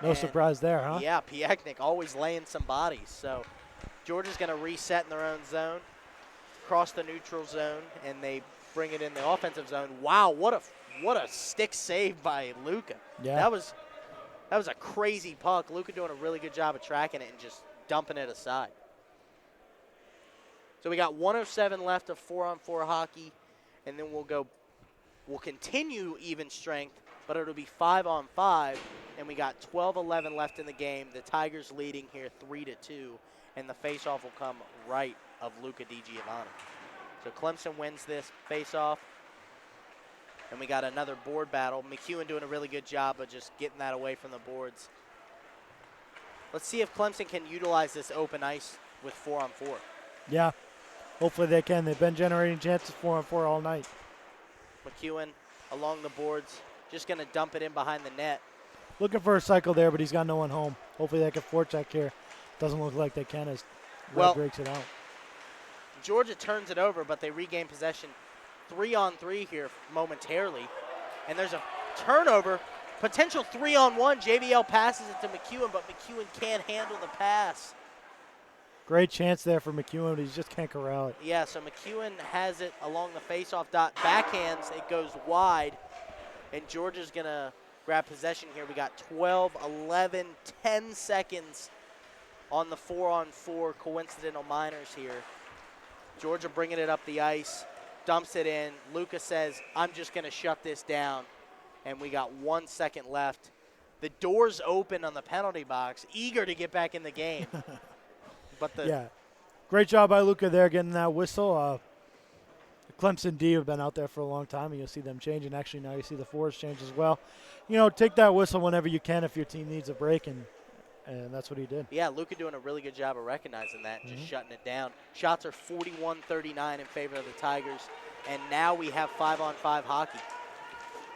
No surprise there, huh? Yeah, Piechnik always laying some bodies. So Georgia's going to reset in their own zone, cross the neutral zone, and they bring it in the offensive zone. Wow, what a stick save by Luka. Yeah. That was a crazy puck. Luka doing a really good job of tracking it and just dumping it aside. So we got 1:07 left of 4-on-4 hockey, and then we'll continue even strength, but it'll be 5-on-5, and we got 12:11 left in the game. The Tigers leading here 3-2, and the faceoff will come right of Luca DiGiovanni. So Clemson wins this faceoff, and we got another board battle. McEwen doing a really good job of just getting that away from the boards. Let's see if Clemson can utilize this open ice with 4-on-4. Yeah, hopefully they can. They've been generating chances 4-on-4 all night. McEwen along the boards, just going to dump it in behind the net. Looking for a cycle there, but he's got no one home. Hopefully they can forecheck here. Doesn't look like they can as Red breaks it out. Georgia turns it over, but they regain possession 3-on-3 here momentarily. And there's a turnover, potential 3-on-1. JVL passes it to McEwen, but McEwen can't handle the pass. Great chance there for McEwen, but he just can't corral it. Yeah, so McEwen has it along the faceoff dot. Backhands, it goes wide, and Georgia's going to grab possession here. We got 12, 11, 10 seconds on the 4-on-4 coincidental minors here. Georgia bringing it up the ice, dumps it in. Luka says, I'm just going to shut this down, and we got 1 second left. The door's open on the penalty box, eager to get back in the game. But yeah, great job by Luka there getting that whistle. Clemson D have been out there for a long time, and you'll see them change. And actually now you see the fours change as well. You know, take that whistle whenever you can if your team needs a break, and that's what he did. Yeah, Luka doing a really good job of recognizing that and just shutting it down. Shots are 41-39 in favor of the Tigers, and now we have 5-on-5 hockey.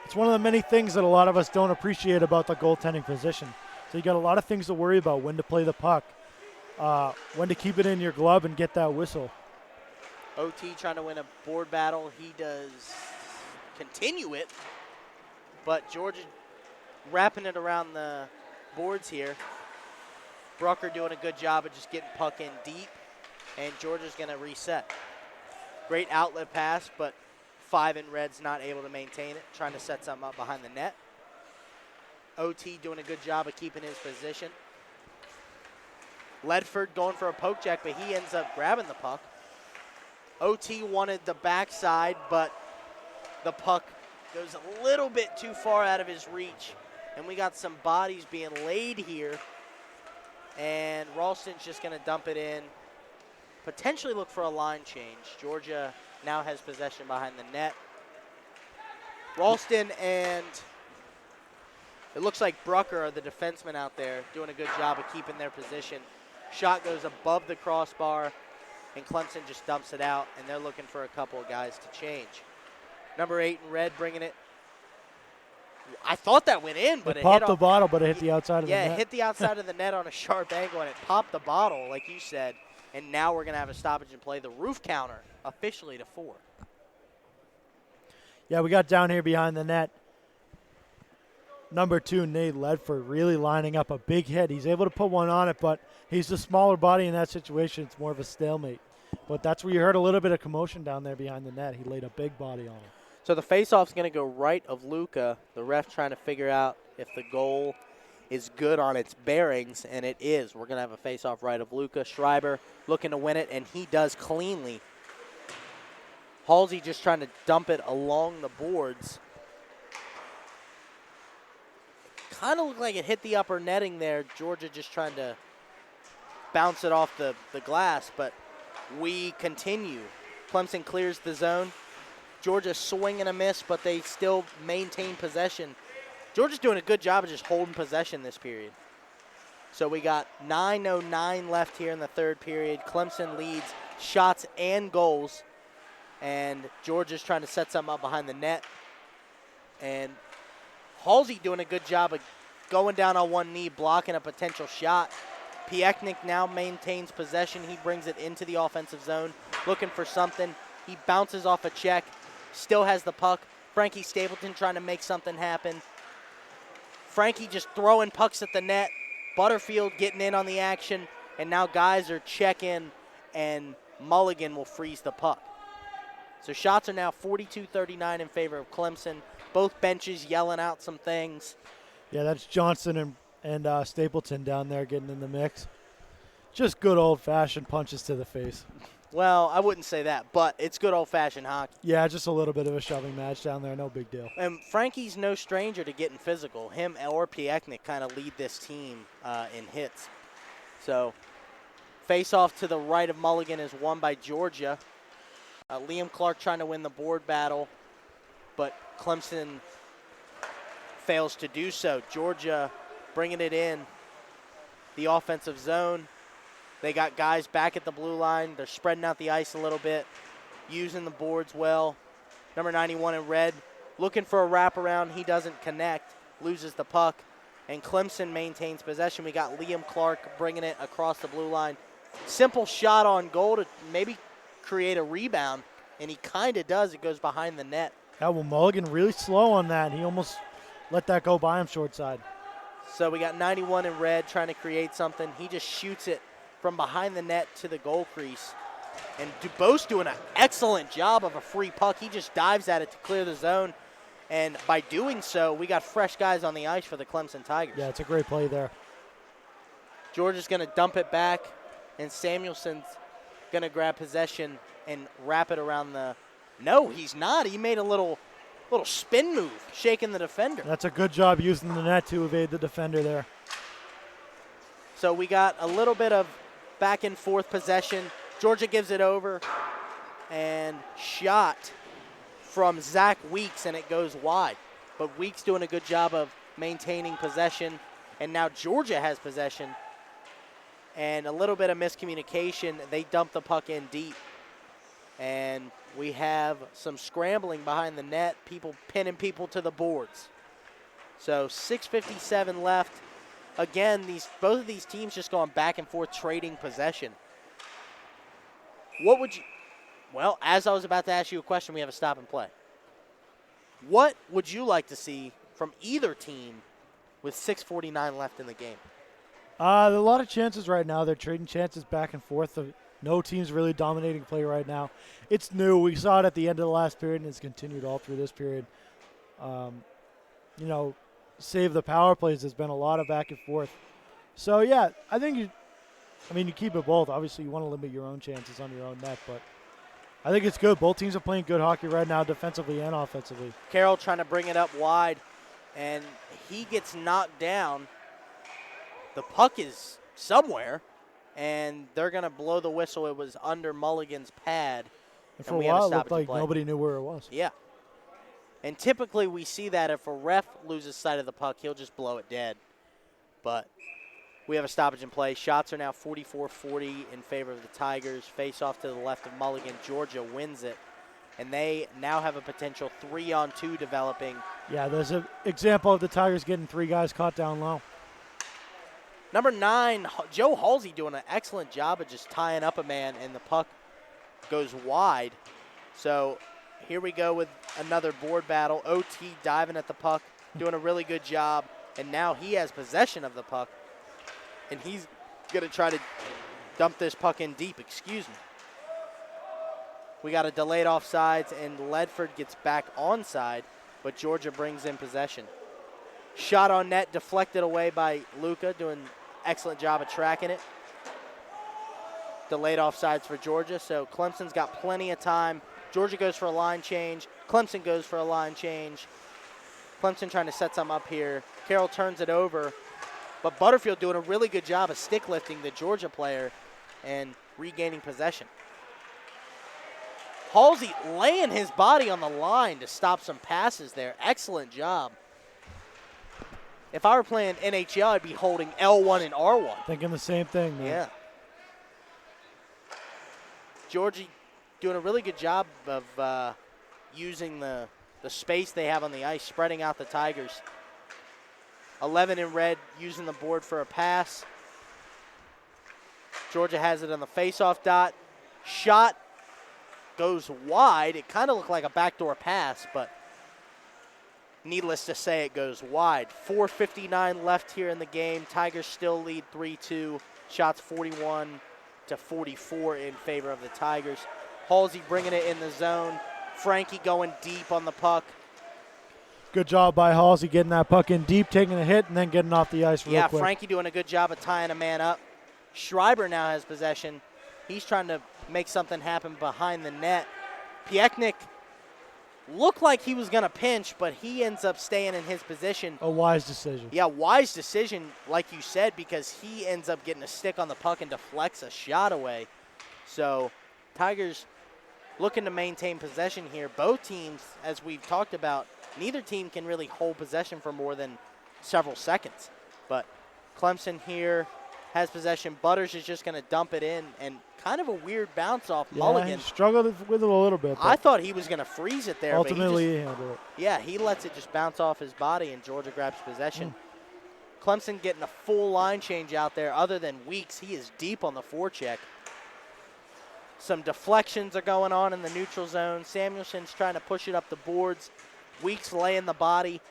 It's one of the many things that a lot of us don't appreciate about the goaltending position. So you got a lot of things to worry about: when to play the puck, when to keep it in your glove and get that whistle. OT trying to win a board battle. He does continue it, but Georgia wrapping it around the boards here. Brucker doing a good job of just getting puck in deep, and Georgia's going to reset. Great outlet pass, but 5 in red's not able to maintain it, trying to set something up behind the net. OT doing a good job of keeping his position. Ledford going for a poke check, but he ends up grabbing the puck. OT wanted the backside, but the puck goes a little bit too far out of his reach, and we got some bodies being laid here, and Ralston's just going to dump it in, potentially look for a line change. Georgia now has possession behind the net. Ralston and it looks like Brucker are the defensemen out there doing a good job of keeping their position. Shot goes above the crossbar, and Clemson just dumps it out, and they're looking for a couple of guys to change. Number 8 in red bringing it. I thought that went in, but it popped the bottle, but it hit the outside of the net. Yeah, it hit the outside of the net on a sharp angle, and it popped the bottle, like you said. And now we're going to have a stoppage and play. The roof counter officially to 4. Yeah, we got down here behind the net. Number 2, Nate Ledford, really lining up a big hit. He's able to put one on it, but he's the smaller body in that situation. It's more of a stalemate. But that's where you heard a little bit of commotion down there behind the net. He laid a big body on him. So the faceoff's going to go right of Luka. The ref trying to figure out if the goal is good on its bearings, and it is. We're going to have a faceoff right of Luka. Schreiber looking to win it, and he does cleanly. Halsey just trying to dump it along the boards. Kind of looked like it hit the upper netting there. Georgia just trying to bounce it off the glass, but we continue. Clemson clears the zone. Georgia swing and a miss, but they still maintain possession. Georgia's doing a good job of just holding possession this period. So we got 9:09 left here in the third period. Clemson leads shots and goals, and Georgia's trying to set something up behind the net. And Halsey doing a good job of going down on one knee, blocking a potential shot. Piechnik now maintains possession. He brings it into the offensive zone, looking for something. He bounces off a check, still has the puck. Frankie Stapleton trying to make something happen. Frankie just throwing pucks at the net. Butterfield getting in on the action, and now guys are checking, and Mulligan will freeze the puck. So shots are now 42-39 in favor of Clemson. Both benches yelling out some things. Yeah, that's Johnson and Stapleton down there getting in the mix. Just good old-fashioned punches to the face. Well, I wouldn't say that, but it's good old-fashioned hockey. Yeah, just a little bit of a shoving match down there. No big deal. And Frankie's no stranger to getting physical. Him or Piechnik kind of lead this team in hits. So face-off to the right of Mulligan is won by Georgia. Liam Clark trying to win the board battle, but Clemson fails to do so. Georgia bringing it in the offensive zone. They got guys back at the blue line. They're spreading out the ice a little bit, using the boards well. Number 91 in red, looking for a wraparound. He doesn't connect, loses the puck, and Clemson maintains possession. We got Liam Clark bringing it across the blue line. Simple shot on goal to maybe create a rebound, and he kind of does. It goes behind the net. Yeah, well, Mulligan really slow on that. He almost let that go by him short side. So we got 91 in red trying to create something. He just shoots it from behind the net to the goal crease. And Dubose doing an excellent job of a free puck. He just dives at it to clear the zone. And by doing so, we got fresh guys on the ice for the Clemson Tigers. Yeah, it's a great play there. Georgia's going to dump it back, and Samuelson's going to grab possession and wrap it around the... No, he's not. He made a little spin move, shaking the defender. That's a good job using the net to evade the defender there. So we got a little bit of back and forth possession. Georgia gives it over. and shot from Zach Weeks, and it goes wide. But Weeks doing a good job of maintaining possession, and now Georgia has possession. And a little bit of miscommunication. They dump the puck in deep. And we have some scrambling behind the net, people pinning people to the boards. So 6:57 left. Again, both of these teams just going back and forth trading possession. What would you, well, as I was about to ask you a question, we have a stop and play. What would you like to see from either team with 6:49 left in the game? There are a lot of chances right now. They're trading chances back and forth. No team's really dominating play right now. It's new. We saw it at the end of the last period, and it's continued all through this period. Save the power plays. There's been a lot of back and forth. So, yeah, I think you keep it both. Obviously, you want to limit your own chances on your own net, but I think it's good. Both teams are playing good hockey right now, defensively and offensively. Carroll trying to bring it up wide, and he gets knocked down. The puck is somewhere, and they're going to blow the whistle. It was under Mulligan's pad. And for a while, it looked like nobody knew where it was. Yeah. And typically we see that if a ref loses sight of the puck, he'll just blow it dead. But we have a stoppage in play. Shots are now 44-40 in favor of the Tigers. Face off to the left of Mulligan. Georgia wins it. And they now have a potential 3-on-2 developing. Yeah, there's an example of the Tigers getting 3 guys caught down low. Number 9, Joe Halsey doing an excellent job of just tying up a man, and the puck goes wide. So here we go with another board battle. OT diving at the puck, doing a really good job. And now he has possession of the puck. And he's going to try to dump this puck in deep. Excuse me. We got a delayed offsides, and Ledford gets back onside, but Georgia brings in possession. Shot on net, deflected away by Luca, doing an excellent job of tracking it. Delayed offsides for Georgia, so Clemson's got plenty of time. Georgia goes for a line change. Clemson goes for a line change. Clemson trying to set some up here. Carroll turns it over, but Butterfield doing a really good job of stick lifting the Georgia player and regaining possession. Halsey laying his body on the line to stop some passes there. Excellent job. If I were playing NHL, I'd be holding L1 and R1. Thinking the same thing, man. Yeah. Georgia doing a really good job of using the space they have on the ice, spreading out the Tigers. 11 in red, using the board for a pass. Georgia has it on the face-off dot. Shot goes wide. It kind of looked like a backdoor pass, but needless to say, it goes wide. 4:59 left here in the game. Tigers still lead 3-2. Shots 41-44 in favor of the Tigers. Halsey bringing it in the zone. Frankie going deep on the puck. Good job by Halsey getting that puck in deep, taking a hit, and then getting off the ice real quick. Yeah, Frankie doing a good job of tying a man up. Schreiber now has possession. He's trying to make something happen behind the net. Piechnik looked like he was going to pinch, but he ends up staying in his position. A wise decision. Yeah, wise decision, like you said, because he ends up getting a stick on the puck and deflects a shot away. So Tigers looking to maintain possession here. Both teams, as we've talked about, neither team can really hold possession for more than several seconds. But Clemson here has possession. Butters is just going to dump it in, and kind of a weird bounce off Mulligan. He struggled with it a little bit. I thought he was going to freeze it there. Ultimately, he handled it. Yeah, he lets it just bounce off his body, and Georgia grabs possession. Clemson getting a full line change out there. Other than Weeks, he is deep on the forecheck. Some deflections are going on in the neutral zone. Samuelson's trying to push it up the boards. Weeks laying the body.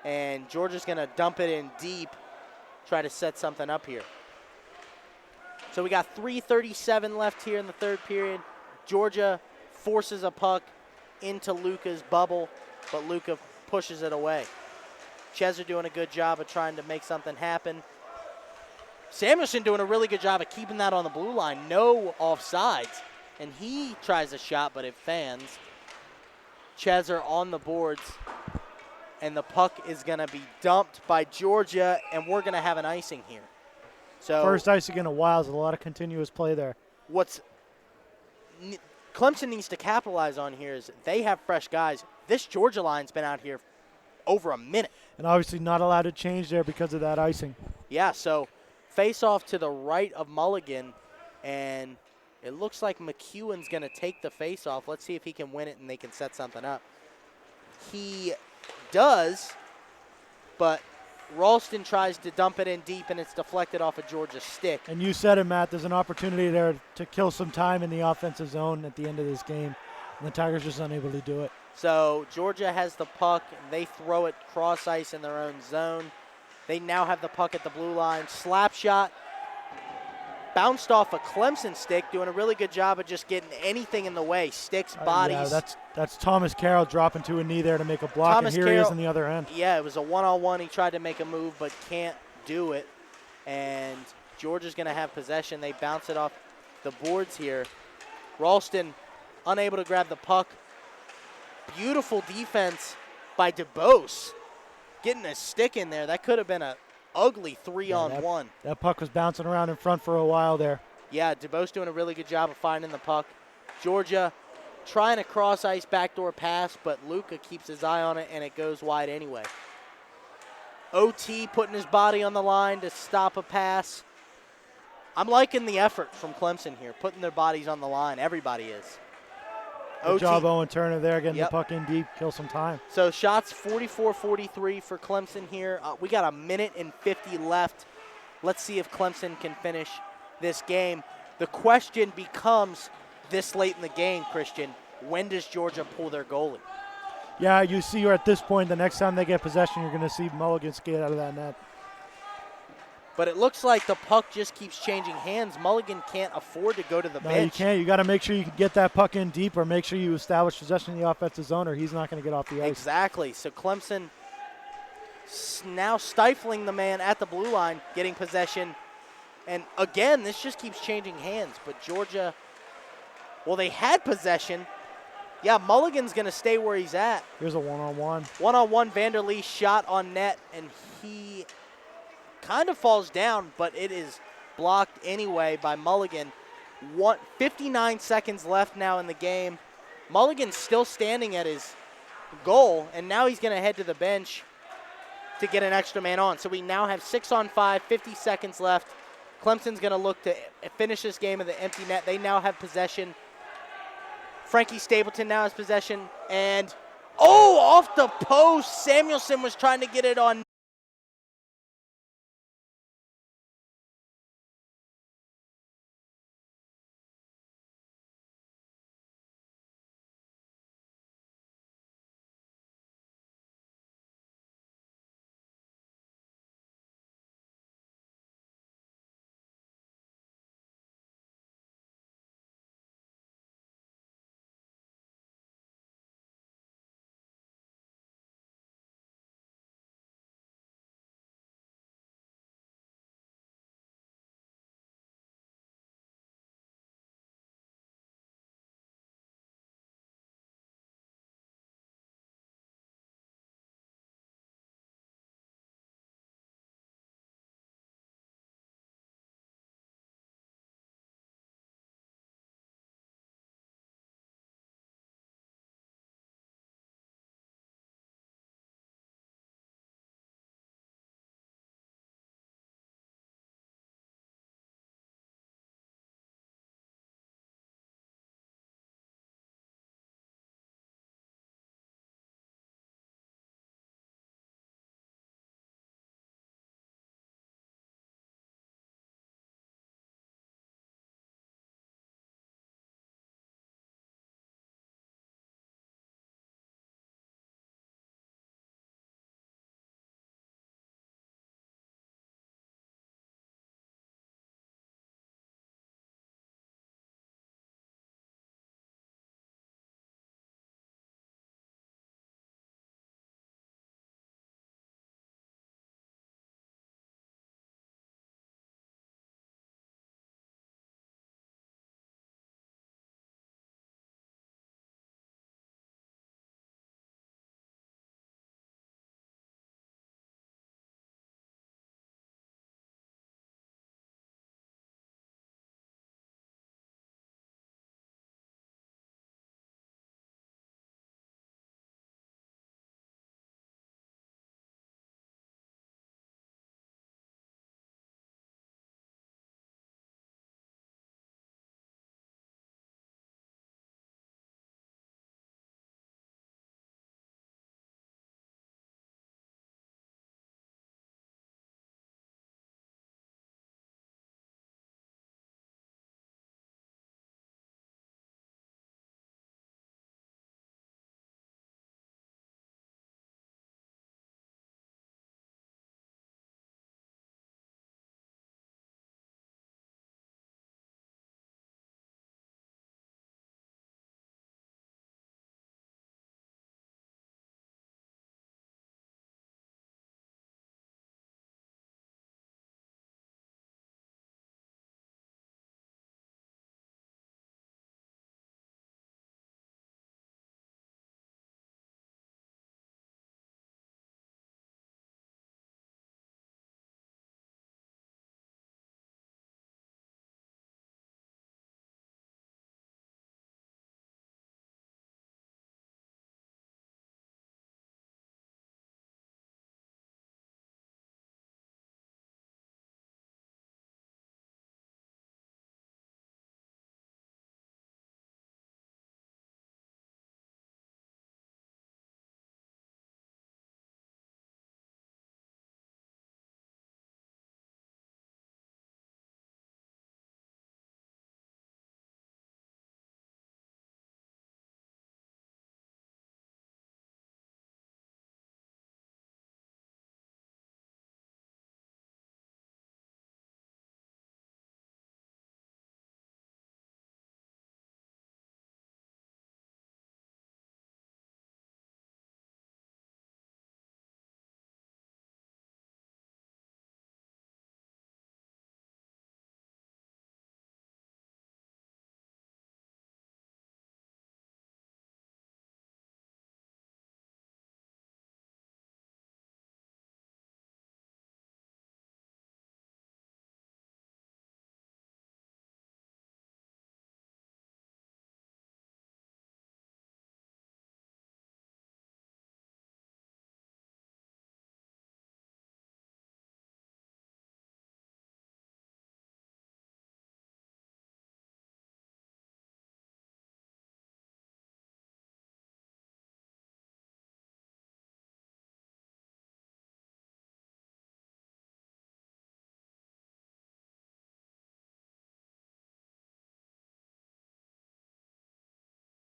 And Georgia's going to dump it in deep, try to set something up here. So we got 3:37 left here in the third period. Georgia forces a puck into Luca's bubble, but Luca pushes it away. Cheser doing a good job of trying to make something happen. Samuelson doing a really good job of keeping that on the blue line. No offsides. And he tries a shot, but it fans. Cheser on the boards. And the puck is going to be dumped by Georgia, and we're going to have an icing here. So first icing in a while. There's a lot of continuous play there. Clemson needs to capitalize on here is they have fresh guys. This Georgia line's been out here over a minute. And obviously not allowed to change there because of that icing. Yeah, so face off to the right of Mulligan, and it looks like McEwen's going to take the face off. Let's see if he can win it and they can set something up. He does, but Ralston tries to dump it in deep, and it's deflected off of Georgia's stick. And you said it, Matt. There's an opportunity there to kill some time in the offensive zone at the end of this game, and the Tigers just unable to do it. So Georgia has the puck. They throw it cross ice in their own zone. They now have the puck at the blue line. Slap shot. Bounced off a Clemson stick, doing a really good job of just getting anything in the way. Sticks, bodies. Yeah, that's Thomas Carroll dropping to a knee there to make a block, Thomas and here he is on the other end. Yeah, it was a one-on-one. He tried to make a move but can't do it. And Georgia's going to have possession. They bounce it off the boards here. Ralston unable to grab the puck. Beautiful defense by DeBose. Getting a stick in there. That could have been a ugly 3-on-1. That puck was bouncing around in front for a while there. Yeah, DeBose doing a really good job of finding the puck. Georgia trying a cross ice backdoor pass, but Luka keeps his eye on it and it goes wide anyway. OT putting his body on the line to stop a pass. I'm liking the effort from Clemson here, putting their bodies on the line. Everybody is. Good job, Owen Turner there, getting Yep. the puck in deep, kill some time. So shots 44-43 for Clemson here. We got 1:50 left. Let's see if Clemson can finish this game. The question becomes this late in the game, Christian, when does Georgia pull their goalie? Yeah, you see you're at this point, the next time they get possession, you're going to see Mulligan skate out of that net. But it looks like the puck just keeps changing hands. Mulligan can't afford to go to the bench. No, you can't. You got to make sure you can get that puck in deep, or make sure you establish possession in the offensive zone, or he's not going to get off the ice. Exactly. So Clemson now stifling the man at the blue line, getting possession. And again, this just keeps changing hands. But Georgia, well, they had possession. Yeah, Mulligan's going to stay where he's at. Here's a one-on-one. One-on-one, Vanderlee shot on net, and he kind of falls down, but it is blocked anyway by Mulligan. 59 seconds left now in the game. Mulligan's still standing at his goal, and now he's going to head to the bench to get an extra man on. So we now have 6-on-5, 50 seconds left. Clemson's going to look to finish this game in the empty net. They now have possession. Frankie Stapleton now has possession, and off the post. Samuelson was trying to get it on